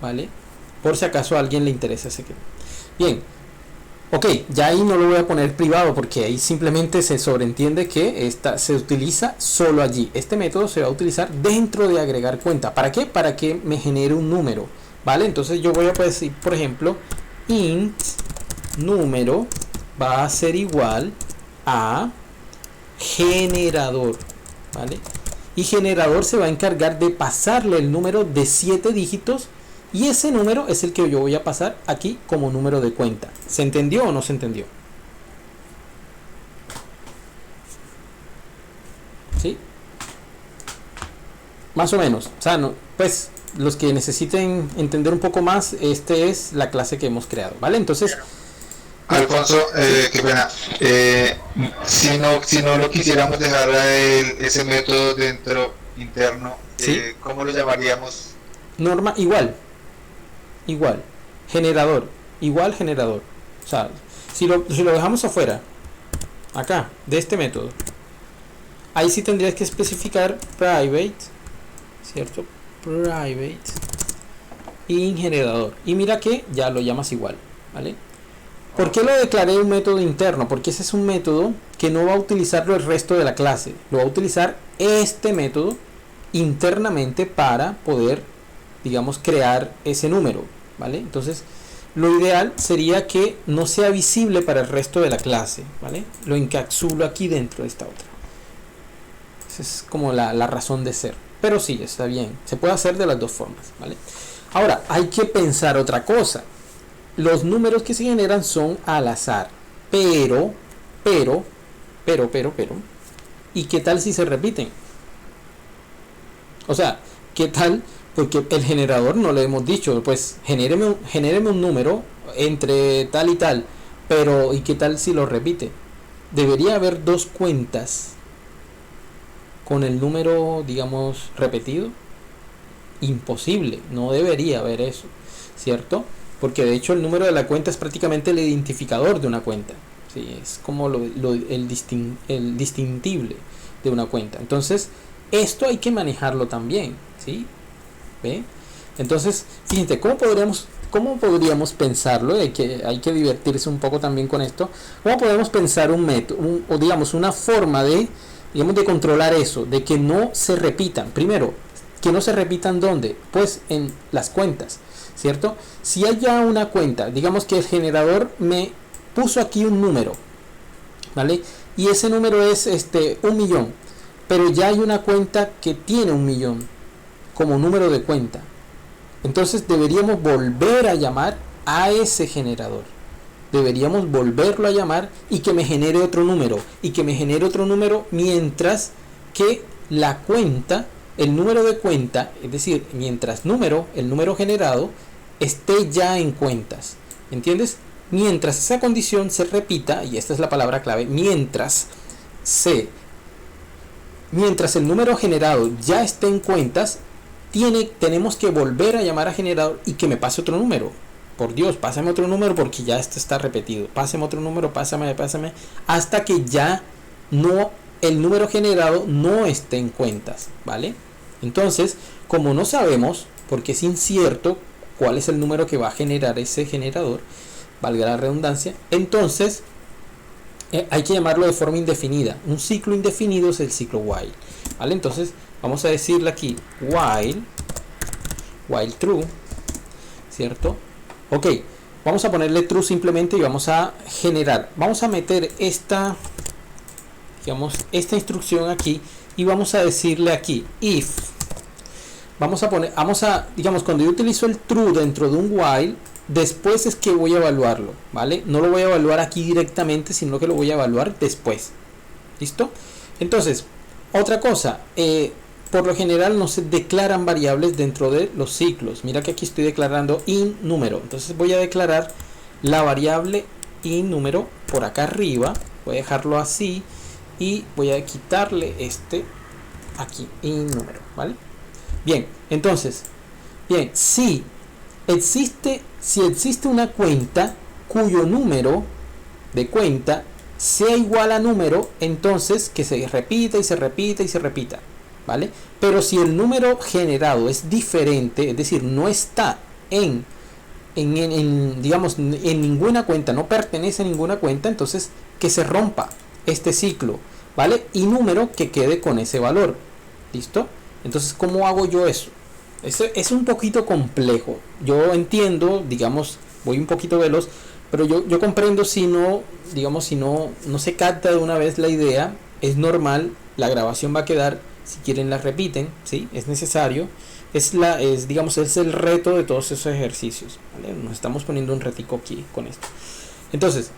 ¿vale? Por si acaso a alguien le interesa ese que... Bien, ok, ya ahí no lo voy a poner privado, porque ahí simplemente se sobreentiende que se utiliza solo allí. Este método se va a utilizar dentro de agregar cuenta. ¿Para qué? Para que me genere un número, ¿vale? Entonces yo voy a decir, por ejemplo, int número va a ser igual a generador, ¿vale? Y generador se va a encargar de pasarle el número de 7 dígitos, y ese número es el que yo voy a pasar aquí como número de cuenta. ¿Se entendió o no se entendió? ¿Sí? Más o menos. O sea, no, pues los que necesiten entender un poco más, este es la clase que hemos creado, ¿vale? Entonces, Alfonso, qué pena. Si no lo quisiéramos dejar ese método dentro interno, ¿sí? ¿Cómo lo llamaríamos? Norma igual, generador, igual generador. O sea, si lo dejamos afuera, acá, de este método, ahí sí tendrías que especificar private, ¿cierto? Private in generador. Y mira que ya lo llamas igual, ¿vale? ¿Por qué lo declaré un método interno? Porque ese es un método que no va a utilizarlo el resto de la clase. Lo va a utilizar este método internamente para poder, digamos, crear ese número, ¿vale? Entonces, lo ideal sería que no sea visible para el resto de la clase, ¿vale? Lo encapsulo aquí dentro de esta otra. Esa es como la razón de ser. Pero sí, está bien. Se puede hacer de las dos formas, ¿vale? Ahora, hay que pensar otra cosa. Los números que se generan son al azar, pero, ¿y qué tal si se repiten? O sea, ¿qué tal? Porque el generador no le hemos dicho, pues genéreme un número entre tal y tal, pero ¿y qué tal si lo repite? Debería haber dos cuentas con el número, digamos, repetido. Imposible, no debería haber eso, ¿cierto? Porque de hecho el número de la cuenta es prácticamente el identificador de una cuenta, ¿sí? Es como el distintible de una cuenta. Entonces esto hay que manejarlo también, ¿sí? ¿Ve? Entonces fíjense, ¿cómo podríamos pensarlo? Hay que divertirse un poco también con esto. ¿Cómo podemos pensar un método, o digamos una forma de controlar eso, de que no se repitan? Primero, que no se repitan ¿dónde? Pues en las cuentas, ¿cierto? Si hay ya una cuenta, digamos que el generador me puso aquí un número, ¿vale? Y ese número es 1.000.000, pero ya hay una cuenta que tiene 1.000.000 como número de cuenta. Entonces deberíamos volver a llamar a ese generador. Deberíamos volverlo a llamar y que me genere otro número. Y que me genere otro número mientras que la cuenta, el número de cuenta, es decir, mientras el número generado, esté ya en cuentas. ¿Entiendes? Mientras esa condición se repita, y esta es la palabra clave, mientras el número generado ya esté en cuentas, tenemos que volver a llamar a generador y que me pase otro número. Por Dios, pásame otro número porque ya este está repetido. Pásame otro número, pásame, hasta que ya el número generado no esté en cuentas, ¿vale? Entonces, como no sabemos, porque es incierto cuál es el número que va a generar ese generador, valga la redundancia, entonces hay que llamarlo de forma indefinida. Un ciclo indefinido es el ciclo while, ¿vale? Entonces vamos a decirle aquí while true, ¿cierto? Ok, vamos a ponerle true simplemente y vamos a generar, vamos a meter esta, digamos, esta instrucción aquí y vamos a decirle aquí if, digamos, cuando yo utilizo el true dentro de un while, después es que voy a evaluarlo, ¿vale? No lo voy a evaluar aquí directamente, sino que lo voy a evaluar después. ¿Listo? Entonces, otra cosa, por lo general no se declaran variables dentro de los ciclos. Mira que aquí estoy declarando in número. Entonces voy a declarar la variable in número por acá arriba. Voy a dejarlo así y voy a quitarle este aquí, in número, ¿vale? Bien, entonces, bien, si existe una cuenta cuyo número de cuenta sea igual a número, entonces que se repita y se repita y se repita, ¿vale? Pero si el número generado es diferente, es decir, no está digamos, en ninguna cuenta, no pertenece a ninguna cuenta, entonces que se rompa este ciclo, ¿vale? Y número que quede con ese valor. ¿Listo? Entonces, ¿cómo hago yo eso? Es un poquito complejo. Yo entiendo, digamos, voy un poquito veloz, pero yo comprendo si no, digamos, si no se capta de una vez la idea, es normal, la grabación va a quedar, si quieren la repiten, ¿sí? Es necesario. Digamos, es el reto de todos esos ejercicios, ¿vale? Nos estamos poniendo un retico aquí con esto. Entonces,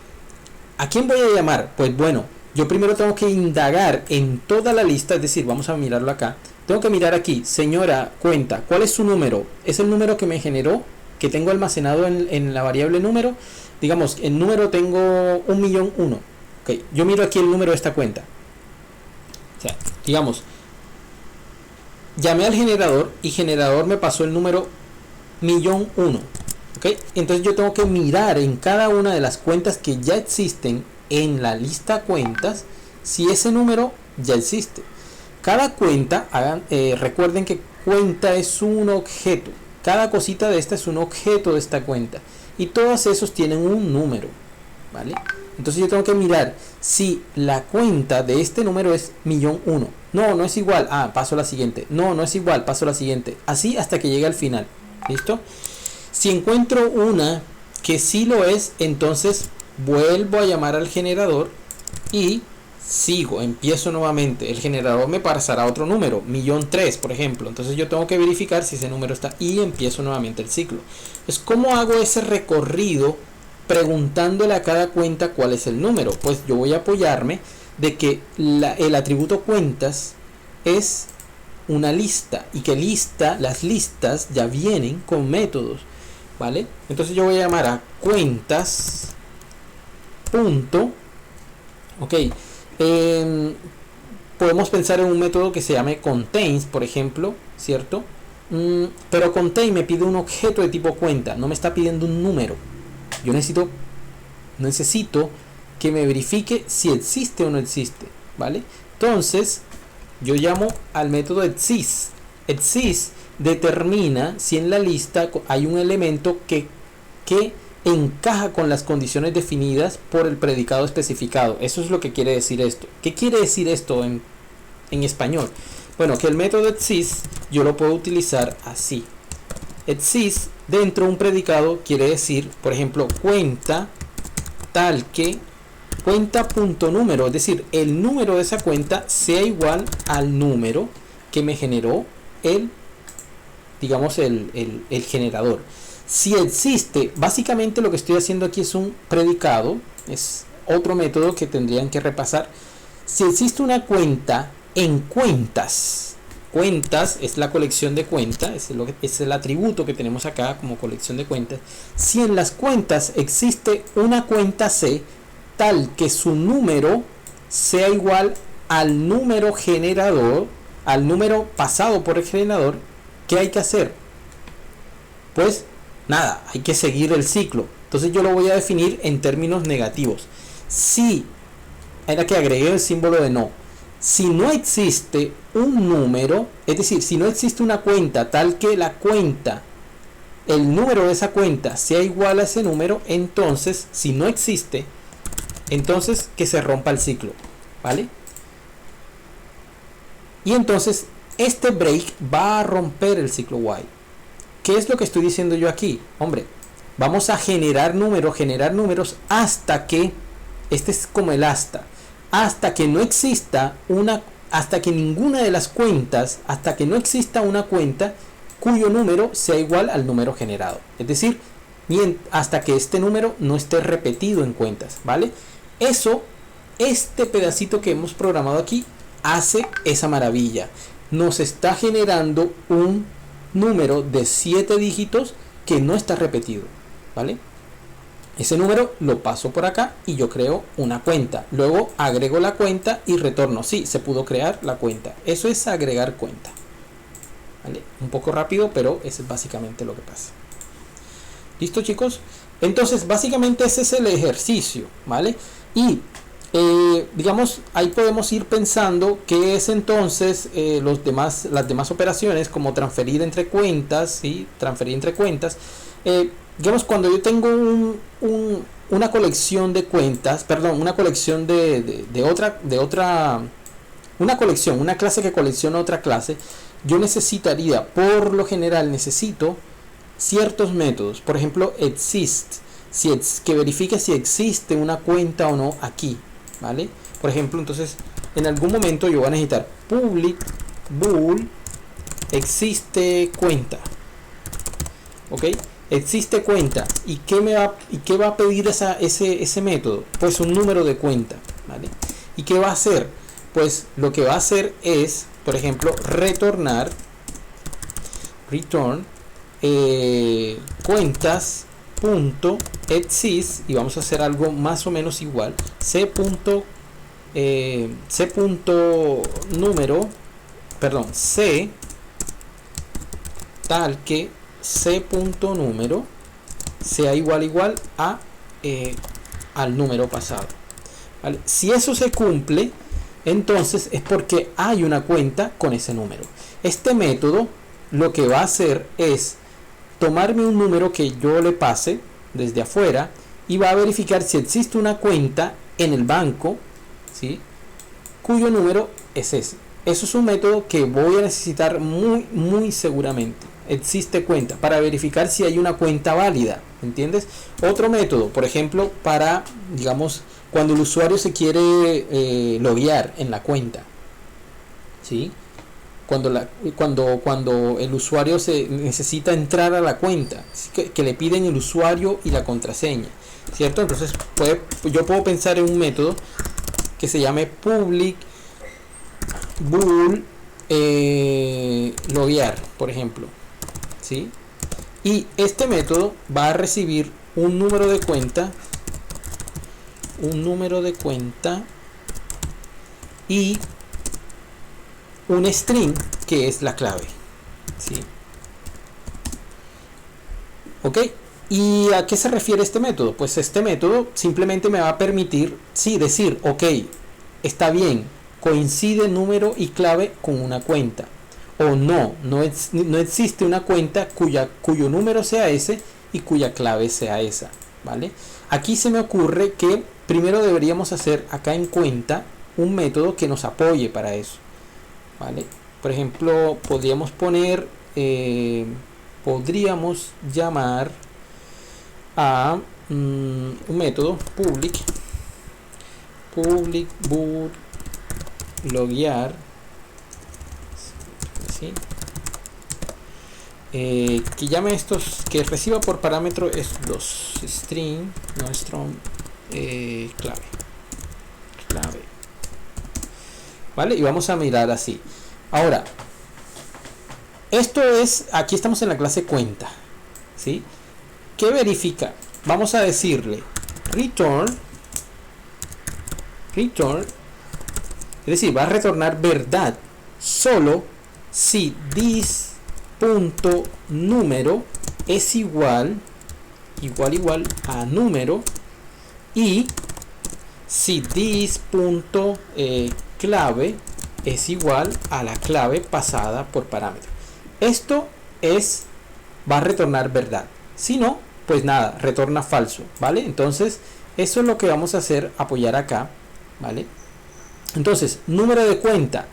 ¿a quién voy a llamar? Pues bueno, yo primero tengo que indagar en toda la lista, es decir, vamos a mirarlo acá. Tengo que mirar aquí, señora cuenta, ¿cuál es su número? Es el número que me generó, que tengo almacenado en la variable número. Digamos, el número tengo 1.000.001. Ok, yo miro aquí el número de esta cuenta. O sea, digamos, llamé al generador y generador me pasó el número 1.000.001. Ok, entonces yo tengo que mirar en cada una de las cuentas que ya existen en la lista cuentas si ese número ya existe. Cada cuenta, recuerden que cuenta es un objeto, cada cosita de esta es un objeto de esta cuenta y todos esos tienen un número, ¿vale? Entonces yo tengo que mirar si la cuenta de este número es 1.000.001. No es igual, paso a la siguiente. No es igual, paso a la siguiente, así hasta que llegue al final. ¿Listo? Si encuentro una que sí lo es, entonces vuelvo a llamar al generador y sigo, empiezo nuevamente. El generador me pasará otro número, 1.003.000, por ejemplo. Entonces yo tengo que verificar si ese número está y empiezo nuevamente el ciclo. Es como hago ese recorrido preguntándole a cada cuenta cuál es el número. Pues yo voy a apoyarme de que el atributo cuentas es una lista y que las listas ya vienen con métodos, ¿vale? Entonces yo voy a llamar a cuentas punto, ok. Podemos pensar en un método que se llame contains, por ejemplo, ¿cierto? Pero contain me pide un objeto de tipo cuenta, no me está pidiendo un número. Yo necesito que me verifique si existe o no existe, ¿vale? Entonces yo llamo al método exist. Exist determina si en la lista hay un elemento que encaja con las condiciones definidas por el predicado especificado. Eso es lo que quiere decir esto. ¿Qué quiere decir esto en español? Bueno, que el método exist yo lo puedo utilizar así. Exist dentro de un predicado quiere decir, por ejemplo, cuenta tal que cuenta.número, es decir, el número de esa cuenta sea igual al número que me generó el generador. Si existe, básicamente lo que estoy haciendo aquí es un predicado, es otro método que tendrían que repasar. Si existe una cuenta en cuentas es la colección de cuentas, es el atributo que tenemos acá como colección de cuentas. Si en las cuentas existe una cuenta C tal que su número sea igual al número generador, al número pasado por el generador, ¿qué hay que hacer? Pues nada, hay que seguir el ciclo. Entonces yo lo voy a definir en términos negativos. Si, era que agregué el símbolo de no. Si no existe un número, es decir, si no existe una cuenta tal que la cuenta, el número de esa cuenta sea igual a ese número, entonces, si no existe, entonces que se rompa el ciclo, ¿vale? Y entonces este break va a romper el ciclo while. ¿Qué es lo que estoy diciendo yo aquí? Hombre, vamos a generar números hasta que, este es como el hasta que no exista hasta que ninguna de las cuentas, hasta que no exista una cuenta cuyo número sea igual al número generado. Es decir, hasta que este número no esté repetido en cuentas, ¿vale? Este pedacito que hemos programado aquí hace esa maravilla. Nos está generando un número de 7 dígitos que no está repetido, ¿vale? Ese número lo paso por acá y yo creo una cuenta. Luego agrego la cuenta y retorno. Sí, se pudo crear la cuenta. Eso es agregar cuenta, ¿vale? Un poco rápido, pero eso es básicamente lo que pasa. ¿Listo, chicos? Entonces, básicamente ese es el ejercicio, ¿vale? Y digamos, ahí podemos ir pensando qué es entonces las demás operaciones, como transferir entre cuentas, ¿sí? Transferir entre cuentas. Digamos, cuando yo tengo una colección de cuentas, perdón, una colección una clase que colecciona otra clase, yo necesitaría, por lo general, necesito ciertos métodos. Por ejemplo, exist, que verifique si existe una cuenta o no aquí, ¿vale? Por ejemplo, entonces, en algún momento yo voy a necesitar public bool existe cuenta, ¿ok? Existe cuenta. ¿Y qué va a pedir ese método? Pues un número de cuenta, ¿vale? ¿Y qué va a hacer? Pues lo que va a hacer es, por ejemplo, return cuentas.exist, y vamos a hacer algo más o menos igual. c tal que c.número sea igual a al número pasado, ¿vale? Si eso se cumple, entonces es porque hay una cuenta con ese número. Este método lo que va a hacer es tomarme un número que yo le pase desde afuera y va a verificar si existe una cuenta en el banco, ¿sí?, cuyo número es ese. Eso es un método que voy a necesitar muy seguramente. Existe cuenta, para verificar si hay una cuenta válida, ¿entiendes? Otro método, por ejemplo, para, digamos, cuando el usuario se quiere loguear en la cuenta, ¿sí? Cuando el usuario se necesita entrar a la cuenta, que le piden el usuario y la contraseña, ¿cierto? Entonces yo puedo pensar en un método que se llame public bool loguear, por ejemplo, ¿sí? Y este método va a recibir un número de cuenta y un string que es la clave, ¿sí? ¿Ok? ¿Y a qué se refiere este método? Pues este método simplemente me va a permitir, sí, decir, ok, está bien, coincide número y clave con una cuenta, o no existe una cuenta cuyo número sea ese y cuya clave sea esa, ¿vale? Aquí se me ocurre que primero deberíamos hacer acá en cuenta un método que nos apoye para eso, ¿vale? Por ejemplo, podríamos llamar a un método public bool loguear, ¿sí? Que llame estos, que reciba por parámetro estos string, no strong, clave, ¿vale? Y vamos a mirar así. Ahora, esto es, aquí estamos en la clase cuenta, ¿sí? ¿Qué verifica? Vamos a decirle return, es decir, va a retornar verdad solo si this.número es igual a número, y si this.clave es igual a la clave pasada por parámetro. Esto va a retornar verdad. Si no, pues nada, retorna falso, ¿vale? Entonces, eso es lo que vamos a hacer, apoyar acá, ¿vale? Entonces, número de cuenta.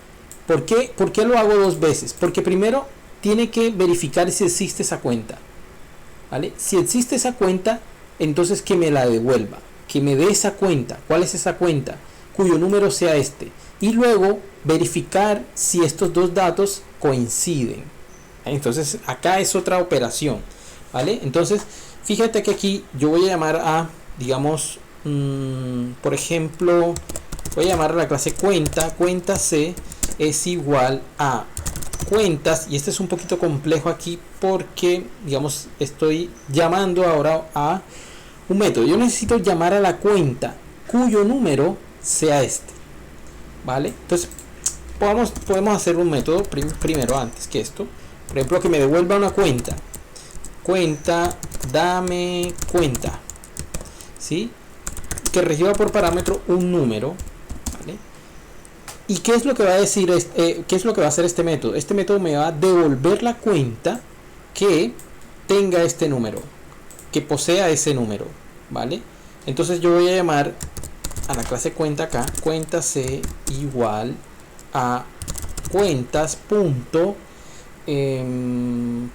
¿Por qué lo hago dos veces? Porque primero tiene que verificar si existe esa cuenta, ¿vale? Si existe esa cuenta, entonces que me la devuelva, que me dé esa cuenta. ¿Cuál es esa cuenta? Cuyo número sea este. Y luego verificar si estos dos datos coinciden. Entonces acá es otra operación, ¿vale? Entonces fíjate que aquí yo voy a llamar a, digamos, por ejemplo, voy a llamar a la clase cuenta C es igual a cuentas, y este es un poquito complejo aquí porque, digamos, estoy llamando ahora a un método. Yo necesito llamar a la cuenta cuyo número sea este, ¿vale? Entonces podemos hacer un método primero antes que esto. Por ejemplo, que me devuelva una cuenta, dame cuenta, ¿sí? Que reciba por parámetro un número, ¿vale? ¿Y qué es lo que va a decir qué es lo que va a hacer este método? Este método me va a devolver la cuenta que tenga este número, que posea ese número, ¿vale? Entonces yo voy a llamar a la clase cuenta acá, cuenta C igual a cuentas punto,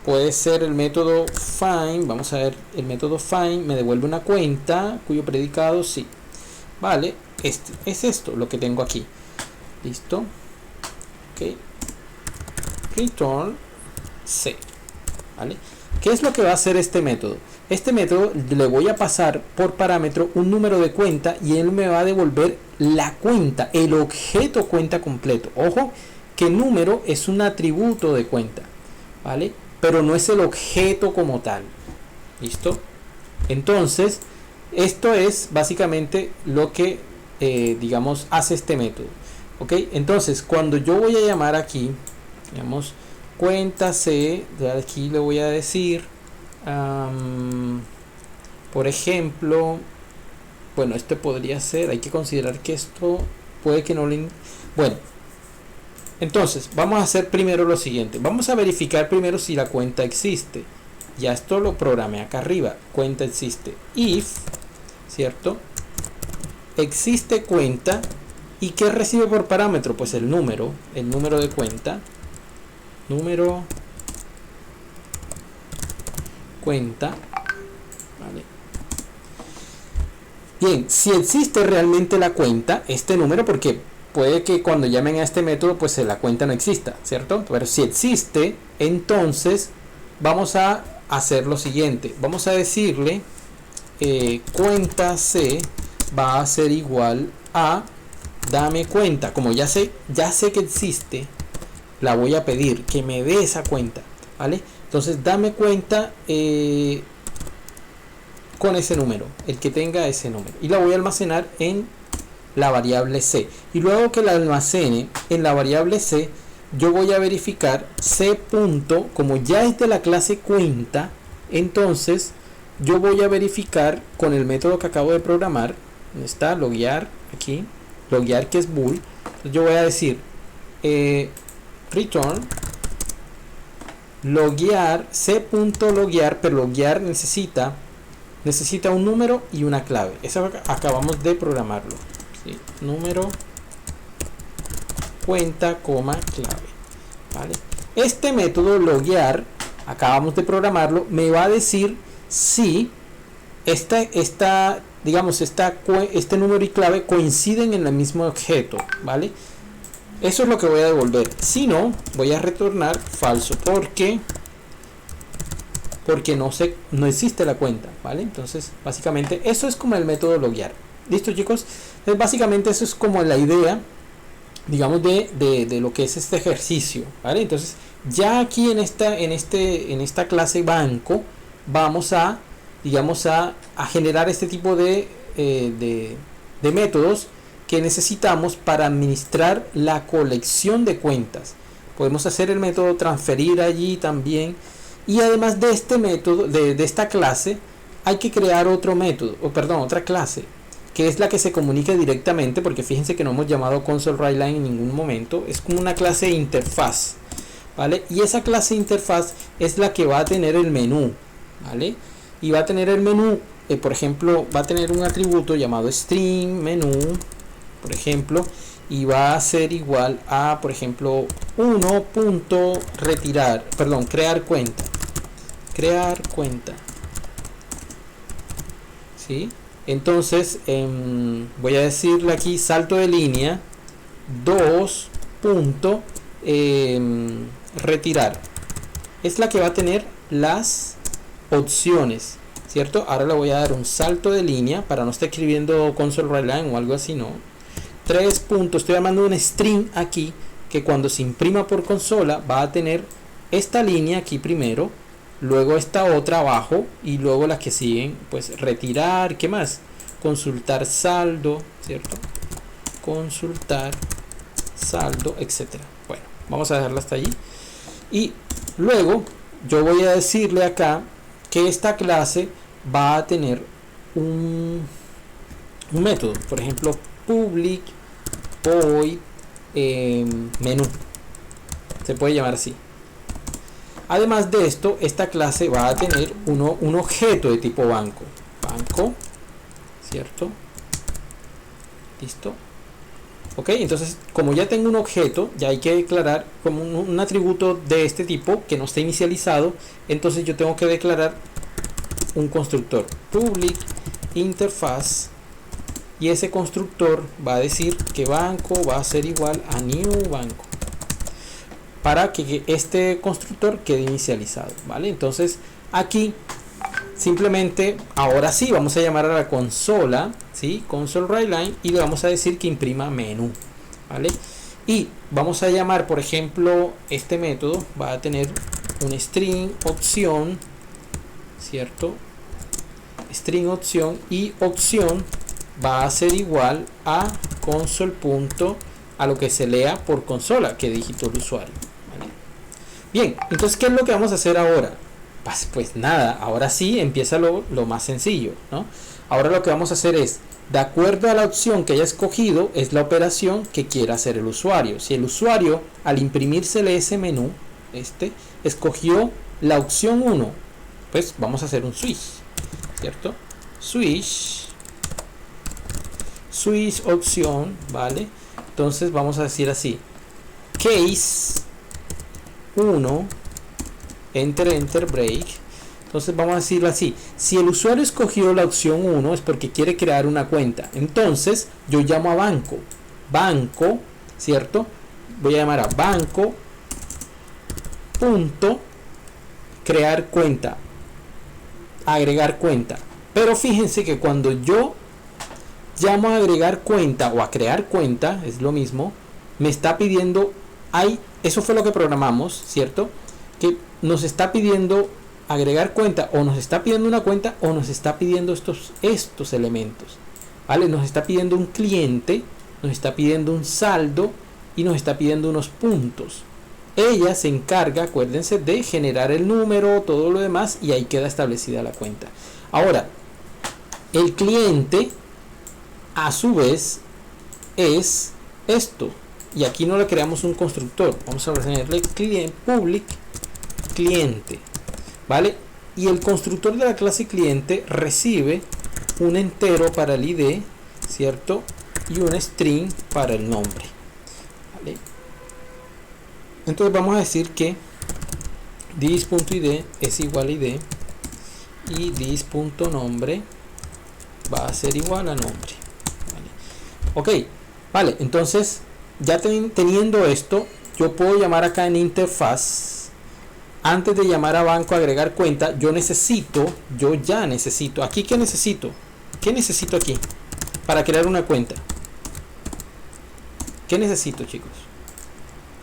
puede ser el método find. Vamos a ver, el método find me devuelve una cuenta cuyo predicado sí, vale, este es esto lo que tengo aquí. Listo, ok, return C, ¿vale? ¿Qué es lo que va a hacer este método? Este método le voy a pasar por parámetro un número de cuenta y él me va a devolver la cuenta, el objeto cuenta completo. Ojo que número es un atributo de cuenta, ¿vale? Pero no es el objeto como tal. ¿Listo? Entonces, esto es básicamente lo que, digamos, hace este método. ¿Ok? Entonces, cuando yo voy a llamar aquí, digamos, cuenta C, de aquí le voy a decir, por ejemplo, bueno, este podría ser, hay que considerar que esto puede que no le... Bueno, entonces, vamos a hacer primero lo siguiente. Vamos a verificar primero si la cuenta existe. Ya esto lo programé acá arriba. Cuenta existe. If, ¿cierto? Existe cuenta. ¿Y qué recibe por parámetro? Pues el número de cuenta. Número cuenta. Vale. Bien, si existe realmente la cuenta, este número, porque puede que cuando llamen a este método pues la cuenta no exista, ¿cierto? Pero si existe, entonces vamos a hacer lo siguiente. Vamos a decirle cuenta C va a ser igual a dame cuenta. Como ya sé que existe, la voy a pedir que me dé esa cuenta, ¿vale? Entonces dame cuenta con ese número, el que tenga ese número, y la voy a almacenar en la variable C. Y luego que la almacene en la variable C, yo voy a verificar C punto, como ya es de la clase cuenta, entonces yo voy a verificar con el método que acabo de programar. ¿Dónde está? Loguear, aquí, loguear, que es bool. Entonces yo voy a decir return loguear, C.loguear, pero loguear necesita un número y una clave. Eso acabamos de programarlo. ¿Sí? Número, cuenta, coma, clave. ¿Vale? Este método loguear, acabamos de programarlo, me va a decir si digamos, este número y clave coinciden en el mismo objeto, ¿vale? Eso es lo que voy a devolver. Si no, voy a retornar falso porque no existe la cuenta, ¿vale? Entonces, básicamente, eso es como el método loguear. ¿Listo, chicos? Entonces, básicamente, eso es como la idea, digamos, de lo que es este ejercicio, ¿vale? Entonces, ya aquí en esta clase banco, vamos a, digamos, a generar este tipo de métodos que necesitamos para administrar la colección de cuentas. Podemos hacer el método transferir allí también. Y además de este método, de esta clase, hay que crear otro método, otra clase, que es la que se comunica directamente, porque fíjense que no hemos llamado console.writeLine en ningún momento. Es como una clase de interfaz, ¿vale? Y esa clase de interfaz es la que va a tener el menú, ¿vale? Y va a tener el menú, por ejemplo, va a tener un atributo llamado string menú, por ejemplo, y va a ser igual a, por ejemplo, crear cuenta, ¿sí? Entonces voy a decirle aquí salto de línea 2 punto retirar. Es la que va a tener las opciones, ¿cierto? Ahora le voy a dar un salto de línea para no estar escribiendo console writeline o algo así, no. 3 puntos, estoy llamando un string aquí que cuando se imprima por consola va a tener esta línea aquí primero, luego esta otra abajo y luego las que siguen, pues retirar, ¿qué más? Consultar saldo, ¿cierto? Consultar saldo, etcétera. Bueno, vamos a dejarla hasta allí. Y luego yo voy a decirle acá que esta clase va a tener un método, por ejemplo, public void menú. Se puede llamar así. Además de esto, esta clase va a tener un objeto de tipo banco. Banco, ¿cierto? Listo. Ok, entonces como ya tengo un objeto, ya hay que declarar como un atributo de este tipo que no está inicializado. Entonces yo tengo que declarar un constructor public interface, y ese constructor va a decir que banco va a ser igual a new banco, para que este constructor quede inicializado, ¿vale? Entonces aquí simplemente ahora sí vamos a llamar a la consola, ¿sí? Console writeline, y le vamos a decir que imprima menú, ¿vale? Y vamos a llamar, por ejemplo, este método va a tener un string opción, ¿cierto? String opción, y opción va a ser igual a console punto a lo que se lea por consola, que dígito el usuario, ¿vale? Bien, entonces ¿qué es lo que vamos a hacer ahora? Pues nada, ahora sí empieza lo más sencillo, ¿no? Ahora lo que vamos a hacer es, de acuerdo a la opción que haya escogido, es la operación que quiera hacer el usuario. Si el usuario, al imprimírsele ese menú, escogió la opción 1, pues vamos a hacer un switch, ¿cierto? Switch opción, ¿vale? Entonces vamos a decir así, case 1, enter break. Entonces vamos a decirlo así, si el usuario escogió la opción 1 es porque quiere crear una cuenta. Entonces yo llamo a banco, ¿cierto? Voy a llamar a banco punto crear cuenta, agregar cuenta. Pero fíjense que cuando yo llamo a agregar cuenta o a crear cuenta, es lo mismo, me está pidiendo, eso fue lo que programamos, ¿cierto? Que nos está pidiendo agregar cuenta, o nos está pidiendo una cuenta, o nos está pidiendo estos elementos, ¿vale? Nos está pidiendo un cliente, nos está pidiendo un saldo y nos está pidiendo unos puntos. Ella se encarga, acuérdense, de generar el número, todo lo demás, y ahí queda establecida la cuenta. Ahora, el cliente a su vez es esto, y aquí no le creamos un constructor, vamos a ponerle public cliente, ¿vale? Y el constructor de la clase cliente recibe un entero para el ID, ¿cierto? Y un string para el nombre, ¿vale? Entonces vamos a decir que this.id es igual a id y this.nombre va a ser igual a nombre, ¿vale? Ok, vale, entonces ya teniendo esto, yo puedo llamar acá en interfaz. Antes de llamar a banco a agregar cuenta, yo ya necesito, aquí ¿qué necesito? ¿Qué necesito aquí para crear una cuenta? ¿Qué necesito, chicos?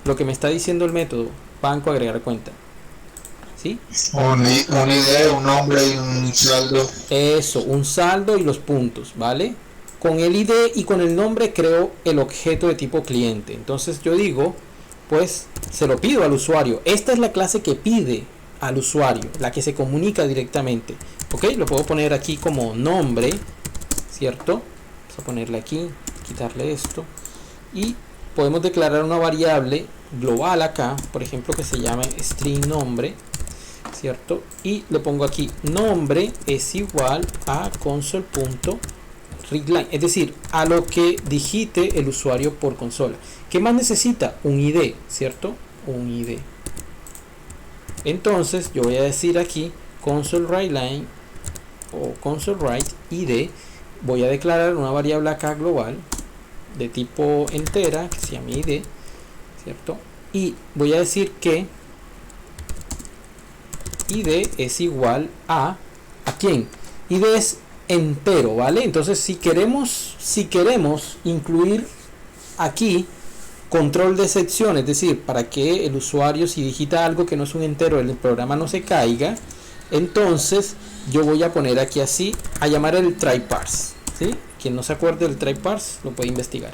Lo que me está diciendo el método banco agregar cuenta, ¿sí? Un ID, un nombre y un saldo. Eso, un saldo y los puntos, ¿vale? Con el ID y con el nombre creo el objeto de tipo cliente. Entonces yo digo, pues se lo pido al usuario. Esta es la clase que pide al usuario, la que se comunica directamente. Ok, lo puedo poner aquí como nombre, ¿cierto? Vamos a ponerle aquí, quitarle esto. Y podemos declarar una variable global acá, por ejemplo, que se llame string nombre, ¿cierto? Y le pongo aquí nombre es igual a console.readline, es decir, a lo que digite el usuario por consola. ¿Qué más necesita? Un ID, ¿cierto? Un ID. Entonces yo voy a decir aquí console.readline o console write id, voy a declarar una variable acá global de tipo entera que se llama id, ¿cierto? Y voy a decir que id es igual ¿a quién? Id es entero, ¿vale? Entonces si queremos incluir aquí control de excepción, es decir, para que el usuario, si digita algo que no es un entero, el programa no se caiga, entonces yo voy a poner aquí así, a llamar el try parse, ¿sí? Quien no se acuerde del try parse lo puede investigar.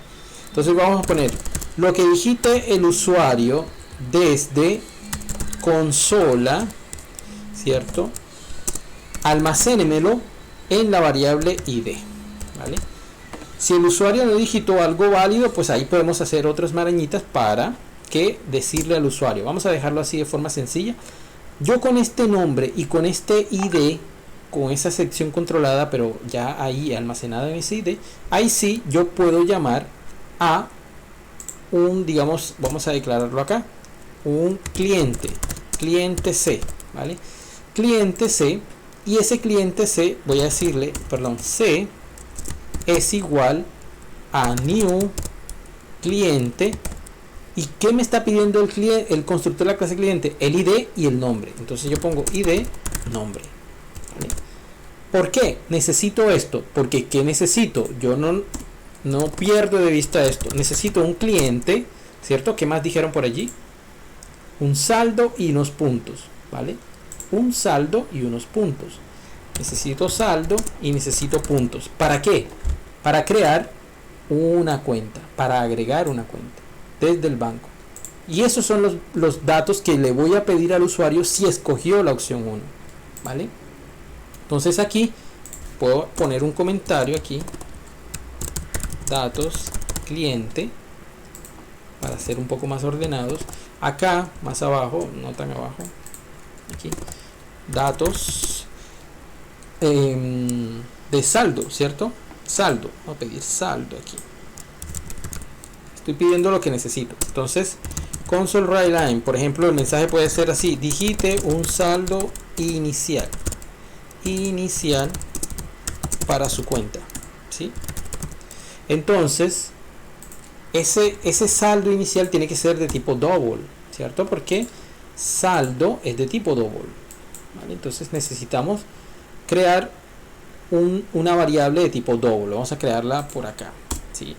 Entonces vamos a poner lo que digite el usuario desde consola, ¿cierto? Almacénemelo en la variable id, ¿vale? Si el usuario no digitó algo válido, pues ahí podemos hacer otras marañitas para que decirle al usuario. Vamos a dejarlo así de forma sencilla. Yo con este nombre y con este id, con esa sección controlada, pero ya ahí almacenada en ese id, ahí sí yo puedo llamar a un, digamos, vamos a declararlo acá, un cliente C, ¿vale? Cliente C, y ese cliente C, voy a decirle, perdón, C es igual a new cliente. ¿Y qué me está pidiendo el cliente, el constructor de la clase cliente? El id y el nombre. Entonces yo pongo id nombre, ¿vale? ¿Por qué necesito esto? Porque ¿qué necesito? Yo no pierdo de vista esto. Necesito un cliente, ¿cierto? ¿Qué más dijeron por allí? Un saldo y unos puntos, ¿vale? Un saldo y unos puntos. Necesito saldo y necesito puntos. ¿Para qué? Para crear una cuenta, para agregar una cuenta desde el banco. Y esos son los datos que le voy a pedir al usuario si escogió la opción 1, ¿vale? Entonces aquí puedo poner un comentario aquí, datos cliente, para ser un poco más ordenados. Acá más abajo, no tan abajo, aquí datos de saldo, ¿cierto? Saldo, voy a pedir saldo aquí. Estoy pidiendo lo que necesito. Entonces console write line, por ejemplo, el mensaje puede ser así: digite un saldo inicial para su cuenta, ¿sí? Entonces ese saldo inicial tiene que ser de tipo double, ¿cierto? Porque saldo es de tipo double, ¿vale? Entonces necesitamos crear una variable de tipo double. Vamos a crearla por acá, ¿sí?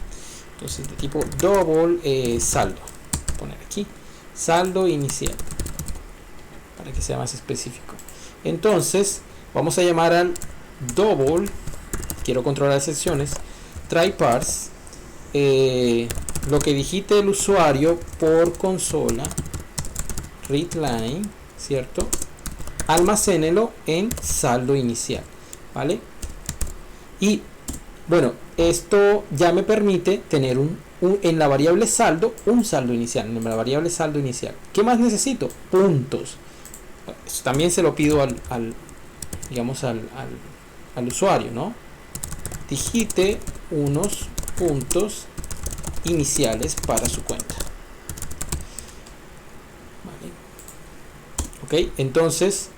Entonces de tipo double saldo, poner aquí saldo inicial para que sea más específico. Entonces vamos a llamar al double, quiero controlar secciones, try parse, lo que digite el usuario por consola read line, ¿cierto? Almacénelo en saldo inicial, ¿vale? Y bueno, esto ya me permite tener en la variable saldo un saldo inicial, en la variable saldo inicial. ¿Qué más necesito? Puntos. Esto también se lo pido digamos al usuario, ¿no? Digite unos puntos iniciales para su cuenta, ¿vale? Ok, entonces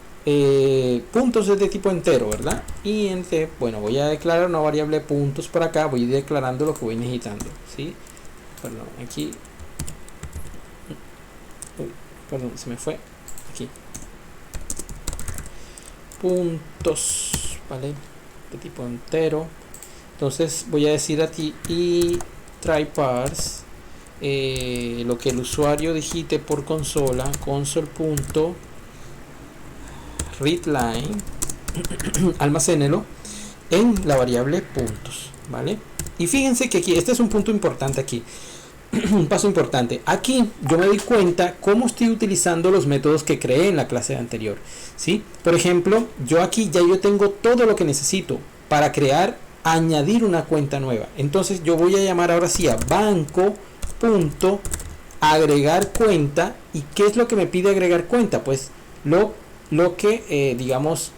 puntos es de tipo entero, ¿verdad? Y bueno, voy a declarar una variable puntos por acá, voy declarando lo que voy necesitando, ¿sí? Perdón, aquí, perdón, se me fue, aquí, puntos, ¿vale? De tipo entero. Entonces voy a decir a ti y try parse, lo que el usuario digite por consola, console.readline, almacénelo en la variable puntos, ¿vale? Y fíjense que aquí, este es un punto importante aquí, un paso importante. Aquí yo me doy cuenta cómo estoy utilizando los métodos que creé en la clase anterior, ¿sí? Por ejemplo, yo aquí ya yo tengo todo lo que necesito para añadir una cuenta nueva. Entonces yo voy a llamar ahora sí a banco.agregar cuenta. ¿Y qué es lo que me pide agregar cuenta? Pues lo que digamos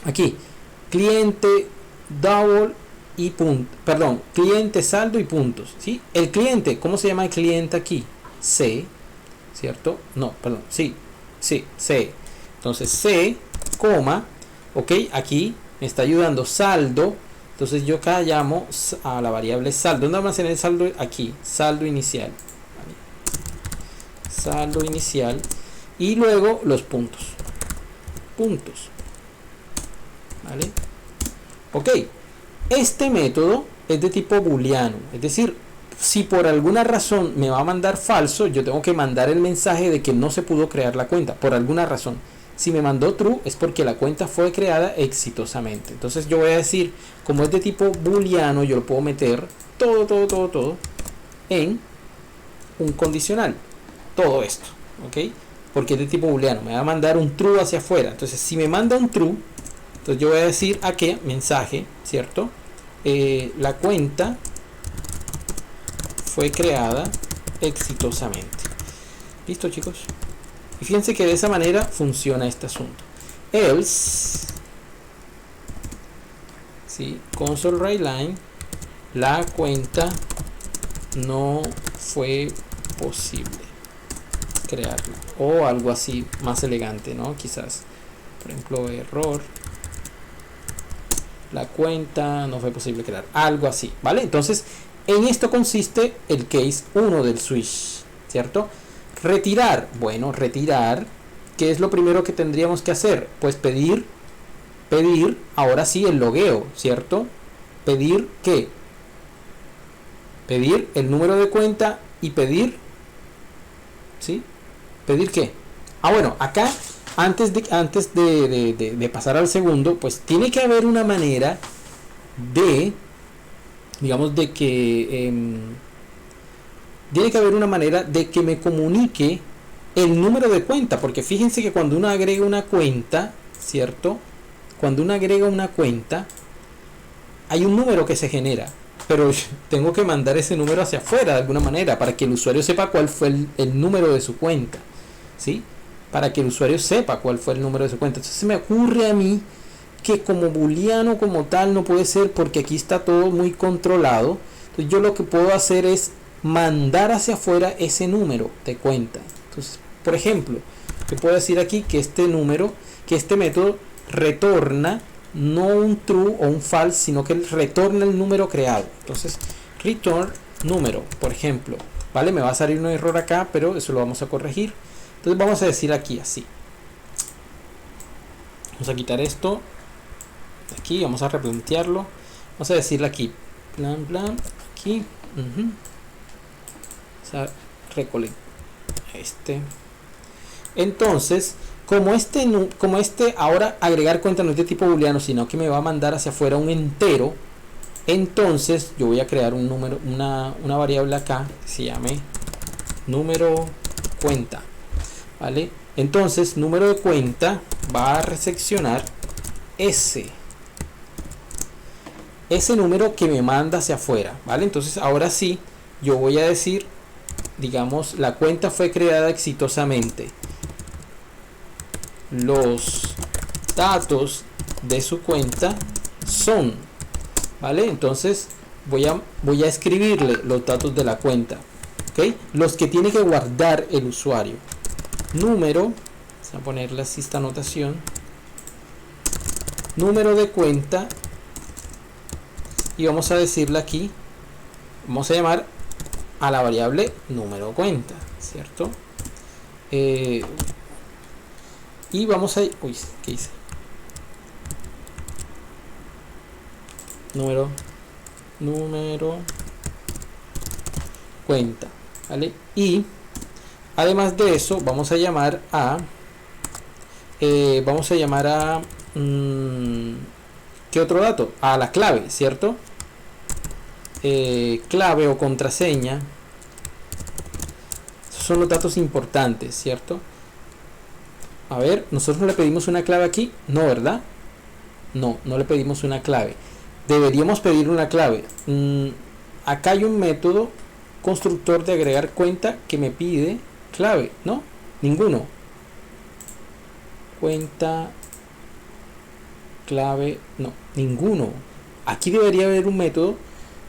aquí, cliente double y punto, perdón, cliente saldo y puntos, ¿sí? El cliente, ¿cómo se llama el cliente aquí? C, ¿cierto? No, perdón, sí, C. Entonces C, coma, ok, aquí me está ayudando saldo. Entonces yo acá llamo a la variable saldo. ¿Dónde almacené el saldo? Aquí, saldo inicial. ¿Vale? Saldo inicial. Y luego los puntos. Puntos. ¿Vale? Ok. Este método es de tipo booleano. Es decir, si por alguna razón me va a mandar falso, yo tengo que mandar el mensaje de que no se pudo crear la cuenta. Por alguna razón. Si me mandó true es porque la cuenta fue creada exitosamente. Entonces yo voy a decir, como es de tipo booleano, yo lo puedo meter todo en un condicional. Todo esto, ¿ok? Porque es de tipo booleano. Me va a mandar un true hacia afuera. Entonces si me manda un true, entonces yo voy a decir a qué mensaje, ¿cierto? La cuenta fue creada exitosamente. ¿Listo, chicos? Y fíjense que de esa manera funciona este asunto. Else, ¿sí? Console write-line, la cuenta no fue posible crearla. O algo así más elegante, ¿no? Quizás, por ejemplo, error. La cuenta no fue posible crear. Algo así, ¿vale? Entonces, en esto consiste el case 1 del switch, ¿cierto? Retirar, bueno, retirar, ¿qué es lo primero que tendríamos que hacer? Pues pedir, ahora sí el logueo, ¿cierto? Pedir ¿qué? Pedir el número de cuenta y pedir, ¿sí? ¿Pedir qué? Ah, bueno, acá, antes de pasar al segundo, pues tiene que haber una manera de, digamos, de que... tiene que haber una manera de que me comunique el número de cuenta, porque fíjense que cuando uno agrega una cuenta, ¿cierto? Cuando uno agrega una cuenta, hay un número que se genera, pero tengo que mandar ese número hacia afuera de alguna manera, para que el usuario sepa cuál fue el número de su cuenta, ¿sí? Para que el usuario sepa cuál fue el número de su cuenta. Entonces se me ocurre a mí que como booleano como tal no puede ser, porque aquí está todo muy controlado. Entonces yo lo que puedo hacer es mandar hacia afuera ese número de cuenta. Entonces, por ejemplo, yo puedo decir aquí que este método retorna no un true o un false, sino que retorna el número creado. Entonces, return número, por ejemplo, ¿vale? Me va a salir un error acá, pero eso lo vamos a corregir. Entonces vamos a decir aquí así. Vamos a quitar esto de aquí, vamos a replantearlo. Vamos a decirle aquí, plan, aquí. Entonces, como este ahora agregar cuenta no es de tipo booleano, sino que me va a mandar hacia afuera un entero, entonces yo voy a crear un número, una variable acá que se llame número cuenta, ¿vale? Entonces número de cuenta va a reseccionar ese número que me manda hacia afuera, ¿vale? Entonces ahora sí yo voy a decir, digamos, la cuenta fue creada exitosamente. Los datos de su cuenta son, ¿vale? Entonces voy a escribirle los datos de la cuenta, ¿ok? Los que tiene que guardar el usuario. Número, vamos a ponerle así esta anotación. Número de cuenta. Y vamos a decirle aquí, vamos a llamar a la variable número cuenta, ¿cierto? Y vamos a... Uy, ¿qué hice? Número cuenta, ¿vale? Y además de eso vamos a llamar a ¿qué otro dato? A la clave, ¿cierto? Clave o contraseña. Esos son los datos importantes, ¿cierto? A ver, nosotros le pedimos una clave aquí, no, ¿verdad? No le pedimos una clave. Deberíamos pedir una clave. Acá hay un método constructor de agregar cuenta que me pide clave, ¿no? Ninguno. Cuenta, clave, no, ninguno. Aquí debería haber un método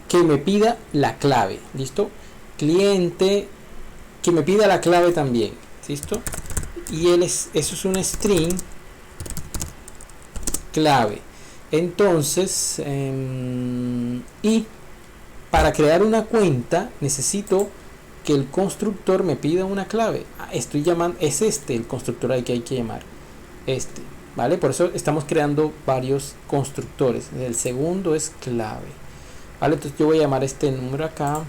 que me pida la clave, ¿listo? Cliente, que me pida la clave también, ¿listo? Y eso es un string clave. Entonces, y para crear una cuenta necesito que el constructor me pida una clave. Estoy llamando, es este el constructor al que hay que llamar, este, ¿vale? Por eso estamos creando varios constructores. El segundo es clave, ¿vale? Entonces yo voy a llamar este número acá,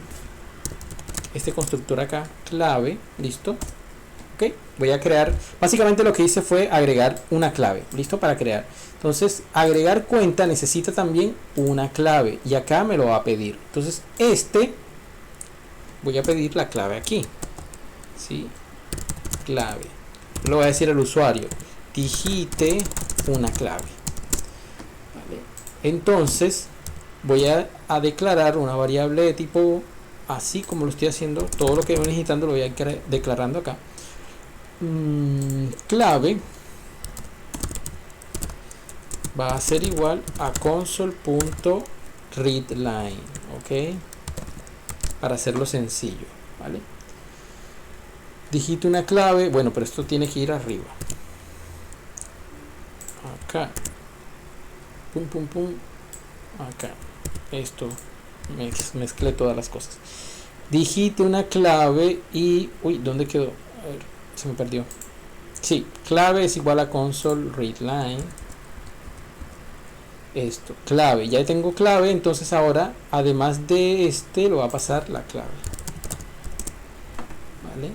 este constructor acá, clave, listo. Ok, voy a crear, básicamente lo que hice fue agregar una clave, listo, para crear. Entonces, agregar cuenta necesita también una clave y acá me lo va a pedir. Entonces, voy a pedir la clave aquí, ¿sí? Clave. Lo voy a decir al usuario, digite una clave, ¿vale? Entonces, voy a declarar una variable de tipo, así como lo estoy haciendo, todo lo que voy necesitando lo voy a ir declarando acá. Clave va a ser igual a console.readline, ok, para hacerlo sencillo, ¿vale? Digite una clave, bueno, pero esto tiene que ir arriba, acá, pum pum pum, acá, esto, mezclé todas las cosas. Digite una clave y, uy, ¿dónde quedó? A ver, se me perdió. Sí, clave es igual a console readline. Esto, clave, ya tengo clave, entonces ahora además de este lo va a pasar la clave, vale,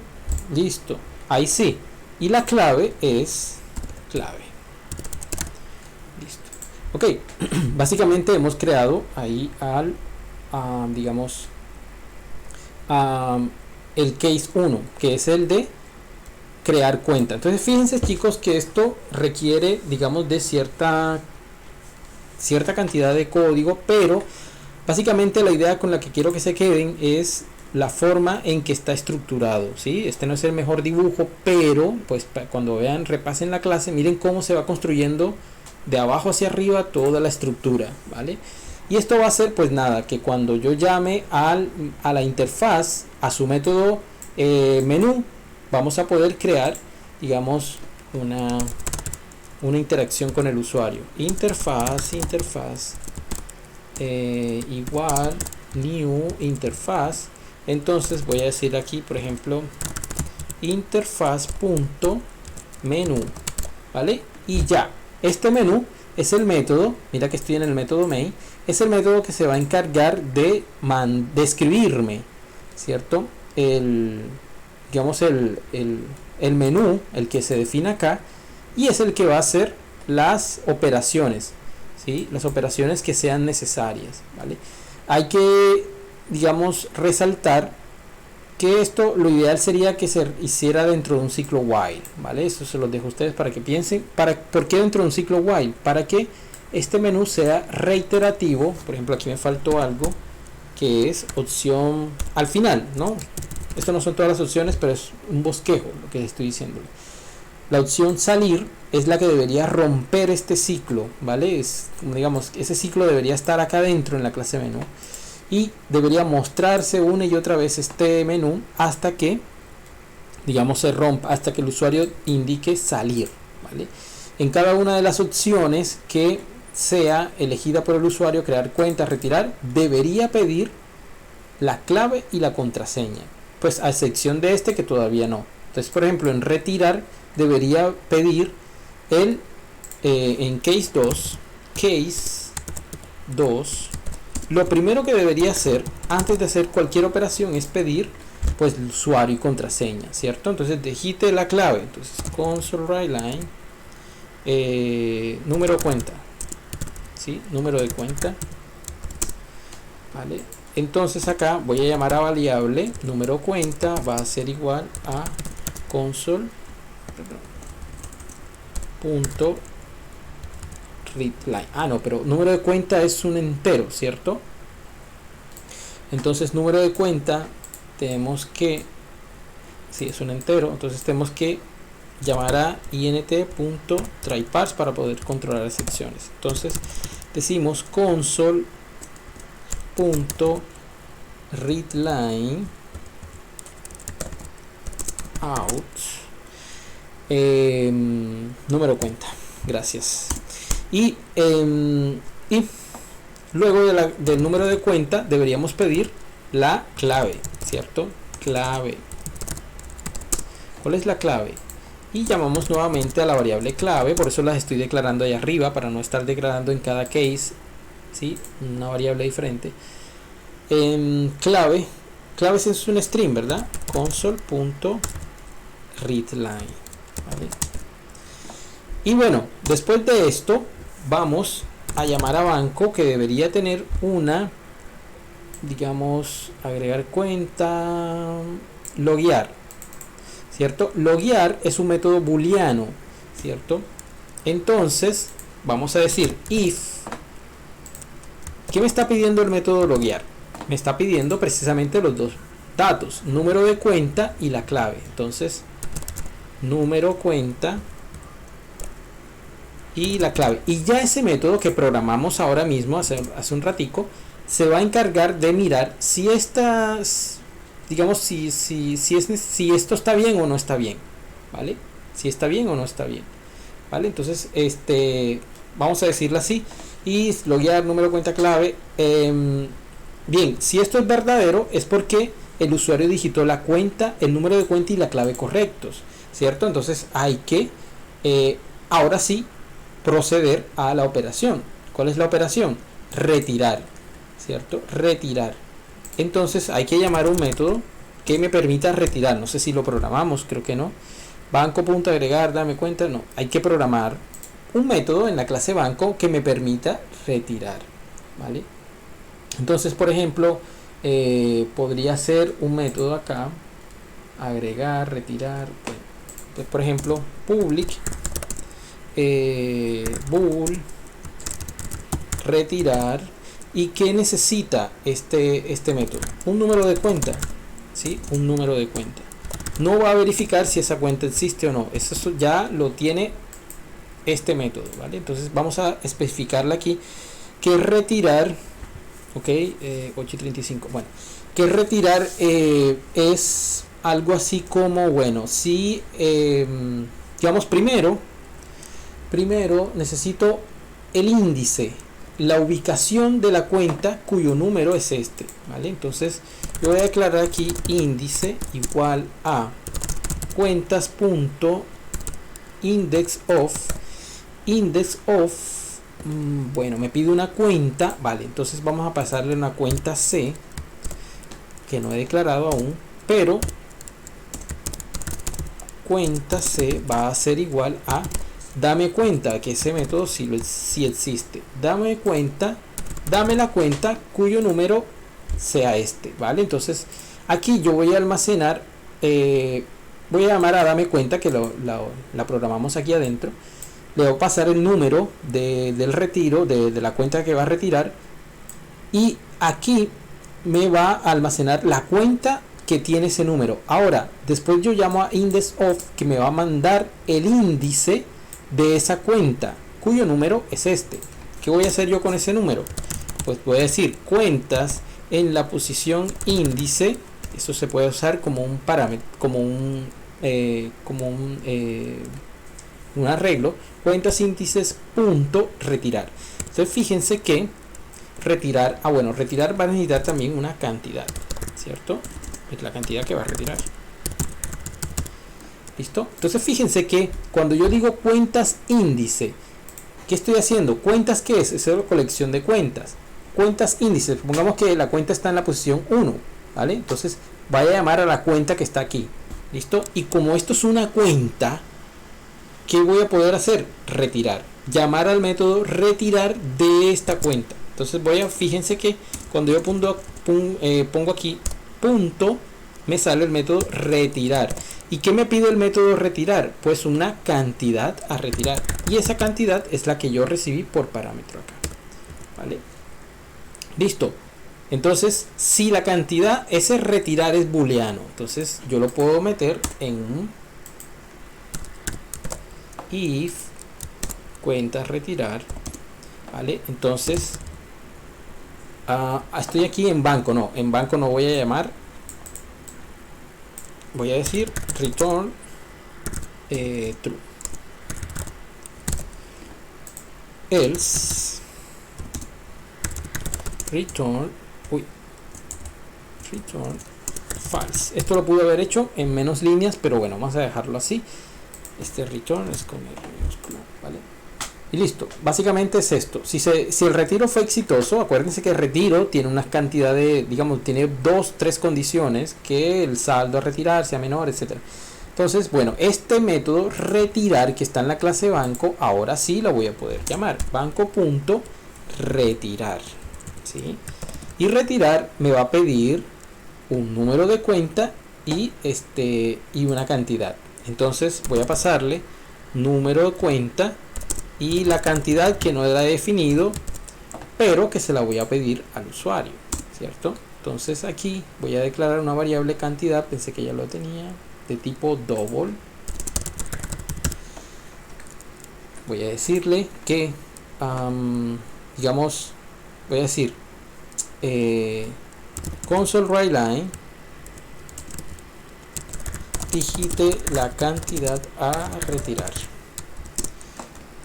listo, ahí sí, y la clave es clave, listo, ok. Básicamente hemos creado ahí digamos el case 1, que es el de crear cuenta. Entonces fíjense, chicos, que esto requiere, digamos, de cierta cantidad de código, pero básicamente la idea con la que quiero que se queden es la forma en que está estructurado, ¿sí? Este no es el mejor dibujo, pero pues cuando vean, repasen la clase, miren cómo se va construyendo de abajo hacia arriba toda la estructura, ¿vale? Y esto va a ser, pues nada, que cuando yo llame a la interfaz, a su método menú, vamos a poder crear, digamos, una interacción con el usuario. Interfaz igual new interfaz. Entonces voy a decir aquí, por ejemplo, interfaz.menú, ¿vale? Y ya, este menú es el método, mira que estoy en el método main, es el método que se va a encargar de escribirme, ¿cierto? Digamos el menú, el que se define acá, y es el que va a hacer las operaciones, ¿sí? Las operaciones que sean necesarias, ¿vale? Hay que, digamos, resaltar que esto lo ideal sería que se hiciera dentro de un ciclo while, ¿vale? Eso se los dejo a ustedes para que piensen. ¿Por qué dentro de un ciclo while? Para que este menú sea reiterativo. Por ejemplo, aquí me faltó algo que es opción al final, ¿no? Esto no son todas las opciones, pero es un bosquejo lo que estoy diciendo. La opción salir es la que debería romper este ciclo, ¿vale? Es, digamos, ese ciclo debería estar acá dentro en la clase menú y debería mostrarse una y otra vez este menú hasta que, digamos, se rompa, hasta que el usuario indique salir, ¿vale? En cada una de las opciones que sea elegida por el usuario, crear cuenta, retirar, debería pedir la clave y la contraseña, pues a excepción de este que todavía no. Entonces, por ejemplo, en retirar debería pedir en case 2, lo primero que debería hacer antes de hacer cualquier operación es pedir pues el usuario y contraseña, ¿cierto? Entonces digite la clave, entonces console readline, número de cuenta, ¿sí? Número de cuenta, ¿vale? Entonces acá voy a llamar a variable número cuenta, va a ser igual a console punto readline. No, pero número de cuenta es un entero, ¿cierto? Entonces número de cuenta tenemos que, si es un entero, entonces tenemos que llamar a int.tryparse para poder controlar las secciones. Entonces decimos console.readline out número de cuenta, gracias. Y luego del número de cuenta deberíamos pedir la clave, ¿cierto? Clave. ¿Cuál es la clave? Y llamamos nuevamente a la variable clave, por eso las estoy declarando ahí arriba para no estar declarando en cada case, ¿sí? Una variable diferente. Clave es un string, ¿verdad? Console.readline, ¿vale? Y bueno, después de esto vamos a llamar a banco, que debería tener una, digamos, agregar cuenta, loguear, ¿cierto? Loguear es un método booleano, ¿cierto? Entonces vamos a decir if. ¿Qué me está pidiendo el método loguear? Me está pidiendo precisamente los dos datos, número de cuenta y la clave. Entonces, número cuenta y la clave. Y ya ese método que programamos ahora mismo, hace un ratico, se va a encargar de mirar si estas, digamos, si esto está bien o no está bien, ¿vale? Si está bien o no está bien, ¿vale? Entonces, vamos a decirlo así. Y loguear número cuenta clave. Bien, si esto es verdadero es porque el usuario digitó la cuenta, el número de cuenta y la clave correctos, ¿cierto? Entonces hay que ahora sí proceder a la operación. ¿Cuál es la operación? Retirar, ¿cierto? Retirar. Entonces hay que llamar un método que me permita retirar. No sé si lo programamos, creo que no. Banco.agregar, dame cuenta, no. Hay que programar un método en la clase banco que me permita retirar, ¿vale? Entonces, por ejemplo, podría ser un método acá, agregar, retirar, bueno, pues, por ejemplo, public bool retirar. ¿Y qué necesita este método? Un número de cuenta, ¿sí? Un número de cuenta. No va a verificar si esa cuenta existe o no. Eso ya lo tiene este método, ¿vale? Entonces vamos a especificarle aquí que retirar, ok, 8.35, bueno, que retirar es algo así como, bueno, si digamos primero necesito el índice, la ubicación de la cuenta cuyo número es este, ¿vale? Entonces yo voy a declarar aquí índice igual a cuentas.index of, bueno, me pide una cuenta, vale, entonces vamos a pasarle una cuenta C que no he declarado aún, pero cuenta C va a ser igual a dame cuenta, que ese método sí existe, dame la cuenta cuyo número sea este, vale. Entonces aquí yo voy a almacenar, voy a llamar a dame cuenta, que la programamos aquí adentro. Le voy a pasar el número del retiro, de la cuenta que va a retirar, y aquí me va a almacenar la cuenta que tiene ese número. Ahora, después yo llamo a index of, que me va a mandar el índice de esa cuenta cuyo número es este. ¿Qué voy a hacer yo con ese número? Pues voy a decir cuentas en la posición índice. Eso se puede usar como un parámetro, como un arreglo. Cuentas índices punto retirar. Entonces fíjense que retirar, retirar va a necesitar también una cantidad, ¿cierto? Es la cantidad que va a retirar. ¿Listo? Entonces fíjense que cuando yo digo cuentas índice, ¿qué estoy haciendo? ¿Cuentas qué es? Es una colección de cuentas. Cuentas índice, supongamos que la cuenta está en la posición 1, ¿vale? Entonces vaya a llamar a la cuenta que está aquí. ¿Listo? Y como esto es una cuenta, ¿qué voy a poder hacer? Retirar. Llamar al método retirar de esta cuenta. Entonces fíjense que cuando yo pongo aquí punto, me sale el método retirar. ¿Y qué me pide el método retirar? Pues una cantidad a retirar. Y esa cantidad es la que yo recibí por parámetro acá. ¿Vale? Listo. Entonces, si la cantidad, ese retirar es booleano, entonces yo lo puedo meter en if cuenta retirar, ¿vale? Entonces, estoy aquí en banco no voy a llamar, voy a decir return true. else return return false. Esto lo pude haber hecho en menos líneas, pero bueno, vamos a dejarlo así. Este return es con el minúsculo, ¿vale? Y listo, básicamente es esto. Si el retiro fue exitoso, acuérdense que el retiro tiene una cantidad de, digamos, tiene 2-3 condiciones, que el saldo a retirar sea menor, etcétera. Entonces, bueno, este método retirar que está en la clase banco, ahora sí lo voy a poder llamar banco.retirar, ¿sí? Y retirar me va a pedir un número de cuenta y una cantidad. Entonces voy a pasarle número de cuenta y la cantidad que no la he definido, pero que se la voy a pedir al usuario, ¿cierto? Entonces aquí voy a declarar una variable cantidad, pensé que ya lo tenía, de tipo double. Voy a decirle que digamos, voy a decir console write line digite la cantidad a retirar.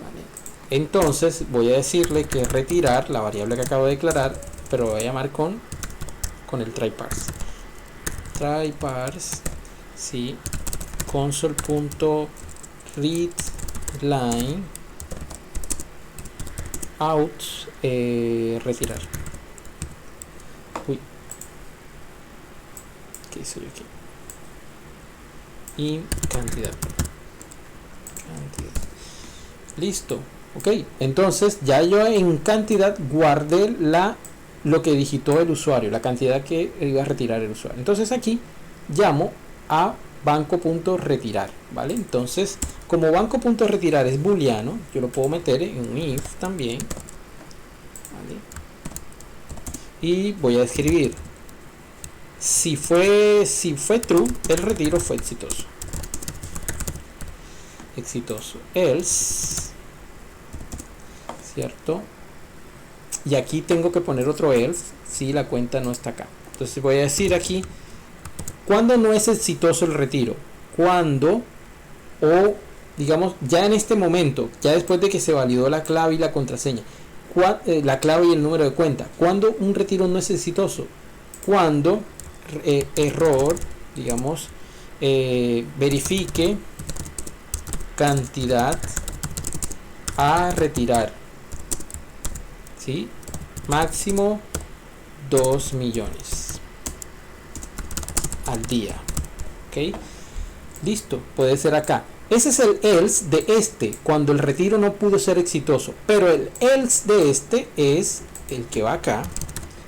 Vale. Entonces voy a decirle que retirar la variable que acabo de declarar, pero voy a llamar con el try parse. Try parse, sí, console.read line out retirar. Uy, ¿qué hice yo aquí? Y cantidad. Listo, ok. Entonces ya yo en cantidad guardé lo que digitó el usuario, la cantidad que iba a retirar el usuario. Entonces aquí llamo a banco.retirar, ¿vale? Entonces, como banco.retirar es booleano, yo lo puedo meter en un if también, ¿vale? Y voy a escribir si fue true, el retiro fue exitoso. Else, ¿cierto? Y aquí tengo que poner otro else si la cuenta no está acá. Entonces voy a decir aquí, ¿cuándo no es exitoso el retiro? Cuando, o digamos, ya en este momento, ya después de que se validó la clave y la contraseña, la clave y el número de cuenta, ¿cuándo un retiro no es exitoso? Cuando error, digamos, verifique cantidad a retirar, ¿sí? Máximo 2 millones al día, ok, listo, puede ser acá. Ese es el else de cuando el retiro no pudo ser exitoso, pero el else de es el que va acá,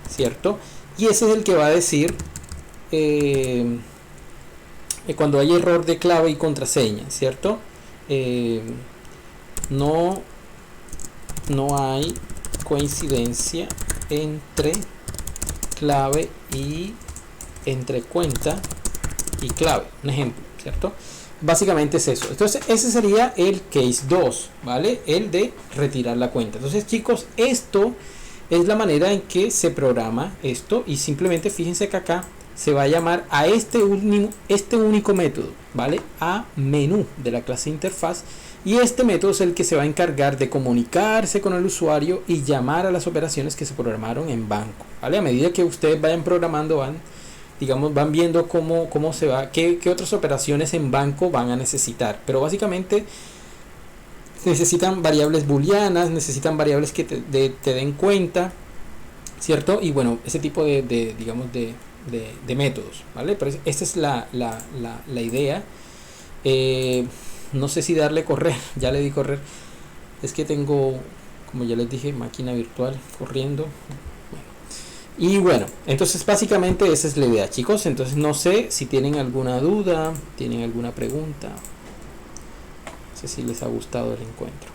¿cierto? Y ese es el que va a decir cuando hay error de clave y contraseña, ¿cierto? No hay coincidencia entre clave y entre cuenta y clave, un ejemplo, ¿cierto? Básicamente es eso. Entonces ese sería el case 2, ¿vale? El de retirar la cuenta. Entonces, chicos, esto es la manera en que se programa esto, y simplemente fíjense que acá se va a llamar a este único método, ¿vale? A menú de la clase interfaz, y este método es el que se va a encargar de comunicarse con el usuario y llamar a las operaciones que se programaron en banco, ¿vale? A medida que ustedes vayan programando, van viendo cómo se va, qué otras operaciones en banco van a necesitar, pero básicamente necesitan variables booleanas, necesitan variables que te den cuenta, ¿cierto? Y bueno, ese tipo de métodos, ¿vale? Pero esta es la idea. No sé si darle correr, ya le di correr, es que tengo, como ya les dije, máquina virtual corriendo. Y bueno, entonces básicamente esa es la idea, chicos. Entonces no sé si tienen alguna duda, tienen alguna pregunta. No sé si les ha gustado el encuentro.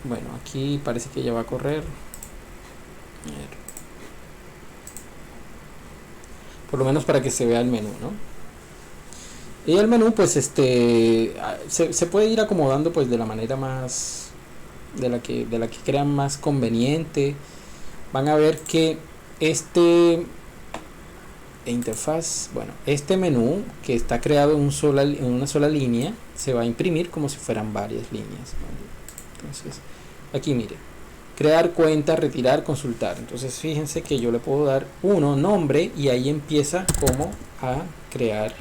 Bueno, aquí parece que ya va a correr. Por lo menos para que se vea el menú, ¿no? Y el menú, pues se puede ir acomodando pues de la manera más, de la que crean más conveniente. Van a ver que interfaz, bueno, este menú que está creado en una sola línea se va a imprimir como si fueran varias líneas, ¿vale? Entonces aquí mire, crear cuenta, retirar, consultar. Entonces fíjense que yo le puedo dar nombre, y ahí empieza como a crear,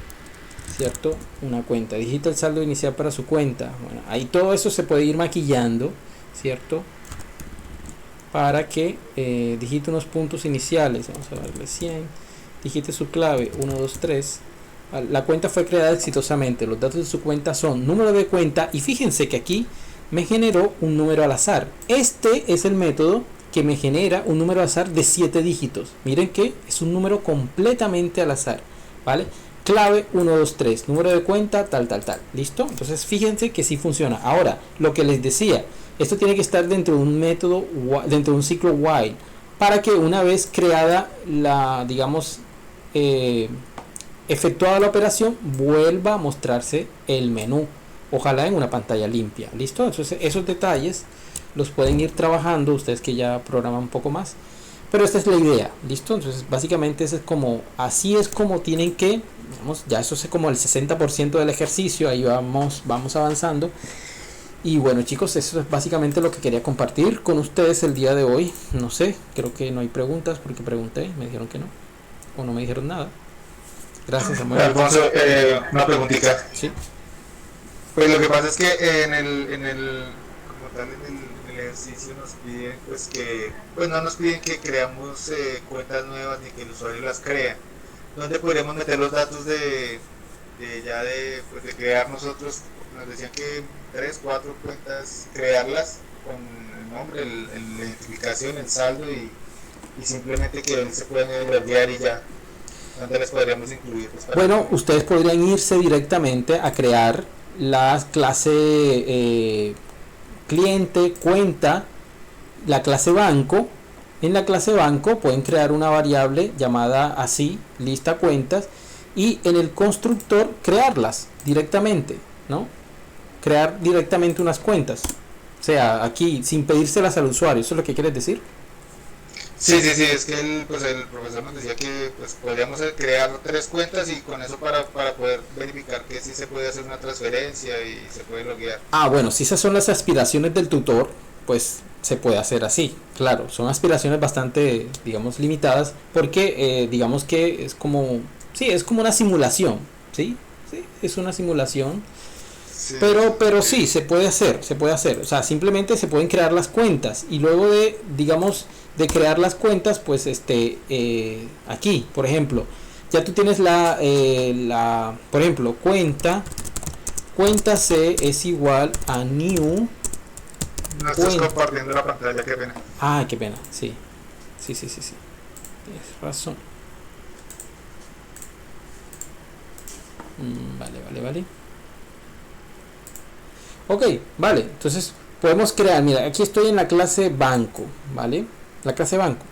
cierto, una cuenta. Digita el saldo inicial para su cuenta. Bueno, ahí todo eso se puede ir maquillando, cierto, para que digite unos puntos iniciales. Vamos a darle 100. Digite su clave 1, 2, 3. La cuenta fue creada exitosamente. Los datos de su cuenta son número de cuenta, y fíjense que aquí me generó un número al azar. Este es el método que me genera un número al azar de 7 dígitos. Miren que es un número completamente al azar, ¿vale? Clave 1, 2, 3, número de cuenta tal. ¿Listo? Entonces fíjense que sí funciona. Ahora, lo que les decía, esto tiene que estar dentro de un método, dentro de un ciclo while, para que una vez creada la, digamos, efectuada la operación, vuelva a mostrarse el menú, ojalá en una pantalla limpia. ¿Listo? Entonces esos detalles los pueden ir trabajando ustedes que ya programan un poco más, pero esta es la idea. ¿Listo? Entonces básicamente así es como tienen que, digamos, ya eso es como el 60% del ejercicio. Ahí vamos avanzando. Y bueno, chicos, eso es básicamente lo que quería compartir con ustedes el día de hoy. No sé, creo que no hay preguntas porque pregunté, me dijeron que no, o no me dijeron nada. Gracias, Samuel. Alfonso, una preguntita. Sí. Pues lo que pasa es que como tal, en el ejercicio nos piden, pues no nos piden que creamos cuentas nuevas ni que el usuario las crea. ¿Dónde podríamos meter los datos de crear nosotros? Nos decían que 3, 4 cuentas, crearlas con el nombre, la identificación, el saldo, y simplemente que se pueden enviar y ya. ¿Dónde les podríamos incluir? Bueno, ustedes podrían irse directamente a crear la clase cliente, cuenta, la clase banco. En la clase banco pueden crear una variable llamada así, lista cuentas, y en el constructor crearlas directamente, ¿no? Crear directamente unas cuentas, o sea, aquí sin pedírselas al usuario. ¿Eso es lo que quieres decir? Sí, es que el profesor nos decía que pues podríamos crear 3 cuentas, y con eso para poder verificar que sí se puede hacer una transferencia y se puede loguear. Bueno, si esas son las aspiraciones del tutor, pues se puede hacer así. Claro, son aspiraciones bastante, digamos, limitadas, porque digamos que es como una simulación, ¿sí? Sí, es una simulación. Sí, pero sí, se puede hacer, o sea, simplemente se pueden crear las cuentas, y luego de, digamos, de crear las cuentas, pues aquí, por ejemplo, ya tú tienes por ejemplo, cuenta C es igual a new. No estás compartiendo la pantalla, qué pena. Qué pena, sí, tienes razón. Vale. Ok, vale, entonces podemos crear, mira, aquí estoy en la clase banco, ¿vale? La clase banco.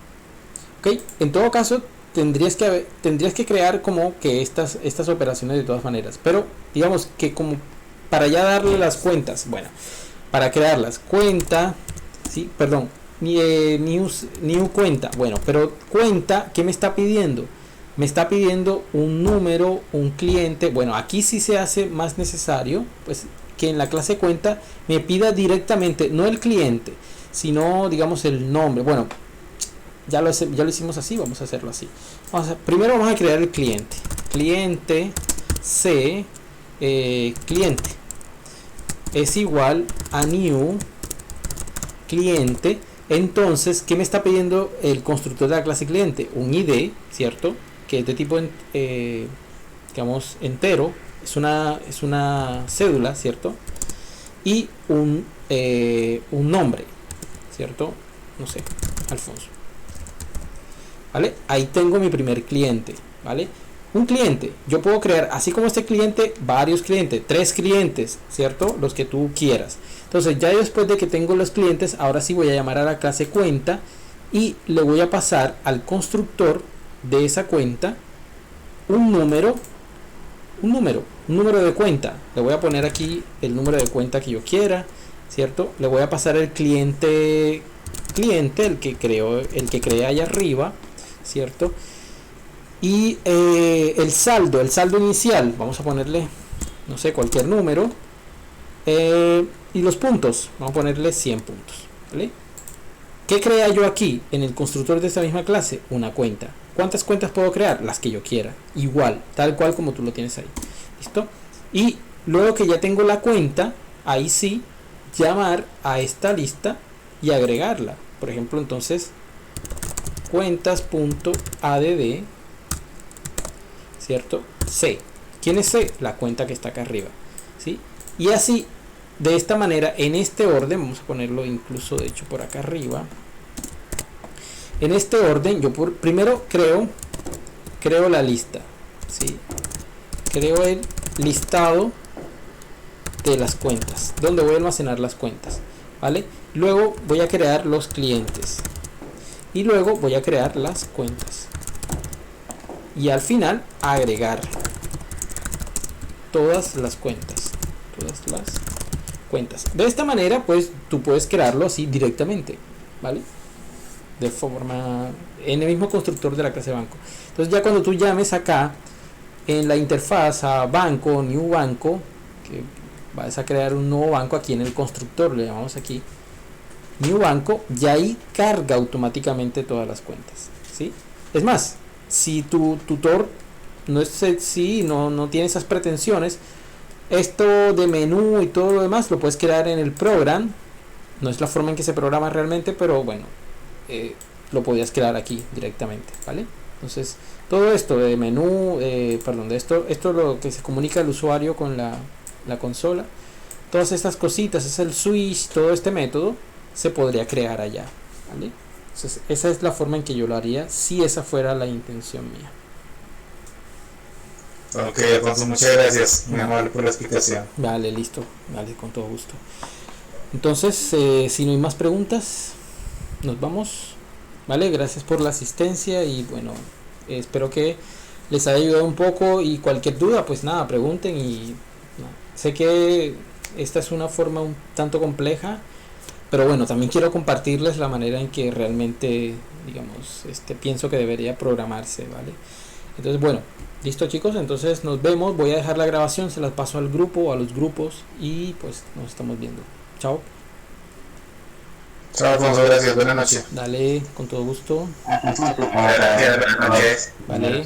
Ok, en todo caso tendrías que crear como que estas operaciones de todas maneras, pero digamos que como para ya darle las cuentas, bueno, para crearlas, cuenta, sí, perdón, new cuenta, bueno, pero cuenta, ¿qué me está pidiendo? Me está pidiendo un número, un cliente. Bueno, aquí sí se hace más necesario, pues, que en la clase cuenta me pida directamente, no el cliente, sino, digamos, el nombre. Bueno, ya lo hicimos así, vamos a hacerlo así. Primero vamos a crear el cliente. Cliente C, cliente es igual a new cliente. Entonces, ¿qué me está pidiendo el constructor de la clase cliente? Un ID, ¿cierto? Que es de tipo, digamos, entero. Es una cédula, ¿cierto? Y un nombre, ¿cierto? No sé, Alfonso. ¿Vale? Ahí tengo mi primer cliente, ¿vale? Un cliente, yo puedo crear, así como este cliente, varios clientes, 3 clientes, ¿cierto? Los que tú quieras. Entonces, ya después de que tengo los clientes, ahora sí voy a llamar a la clase cuenta y le voy a pasar al constructor de esa cuenta un número de cuenta. Le voy a poner aquí el número de cuenta que yo quiera, ¿cierto? Le voy a pasar el cliente, el que creé allá arriba, ¿cierto? Y el saldo inicial, vamos a ponerle, no sé, cualquier número. Y los puntos, vamos a ponerle 100 puntos, ¿vale? ¿Qué crea yo aquí en el constructor de esta misma clase? Una cuenta. ¿Cuántas cuentas puedo crear? Las que yo quiera, igual, tal cual como tú lo tienes ahí. ¿Listo? Y luego que ya tengo la cuenta, ahí sí, llamar a esta lista y agregarla. Por ejemplo, entonces, cuentas.add, ¿cierto? C. ¿Quién es C? La cuenta que está acá arriba, ¿sí? Y así, de esta manera, en este orden, vamos a ponerlo incluso de hecho por acá arriba. En este orden, yo primero creo la lista, ¿sí? Creo el listado de las cuentas, donde voy a almacenar las cuentas, ¿vale? Luego voy a crear los clientes y luego voy a crear las cuentas y al final agregar todas las cuentas. De esta manera, pues tú puedes crearlo así directamente, ¿vale? De forma en el mismo constructor de la clase banco. Entonces ya cuando tú llames acá en la interfaz a banco, new banco, que vas a crear un nuevo banco aquí en el constructor, le llamamos aquí new banco, ya ahí carga automáticamente todas las cuentas, ¿sí? Es más, si tu tutor no tiene esas pretensiones, esto de menú y todo lo demás lo puedes crear en el program. No es la forma en que se programa realmente, pero bueno, lo podías crear aquí directamente, ¿vale? Entonces todo esto de menú, de esto es lo que se comunica el usuario con la consola. Todas estas cositas, es el switch, todo este método se podría crear allá, ¿vale? Entonces esa es la forma en que yo lo haría si esa fuera la intención mía. Ok, Alfonso, muchas gracias, muy amable por la explicación. Vale, listo, vale, con todo gusto. Entonces, si no hay más preguntas, nos vamos, vale, gracias por la asistencia y bueno, espero que les haya ayudado un poco y cualquier duda, pues nada, pregunten y sé que esta es una forma un tanto compleja, pero bueno, también quiero compartirles la manera en que realmente, digamos, pienso que debería programarse, ¿vale? Entonces, bueno, listo chicos, entonces nos vemos, voy a dejar la grabación, se las paso al grupo o a los grupos y pues nos estamos viendo. Chao. Chao, Alfonso, gracias, buenas noches. Dale, con todo gusto. Gracias, buenas noches. Vale.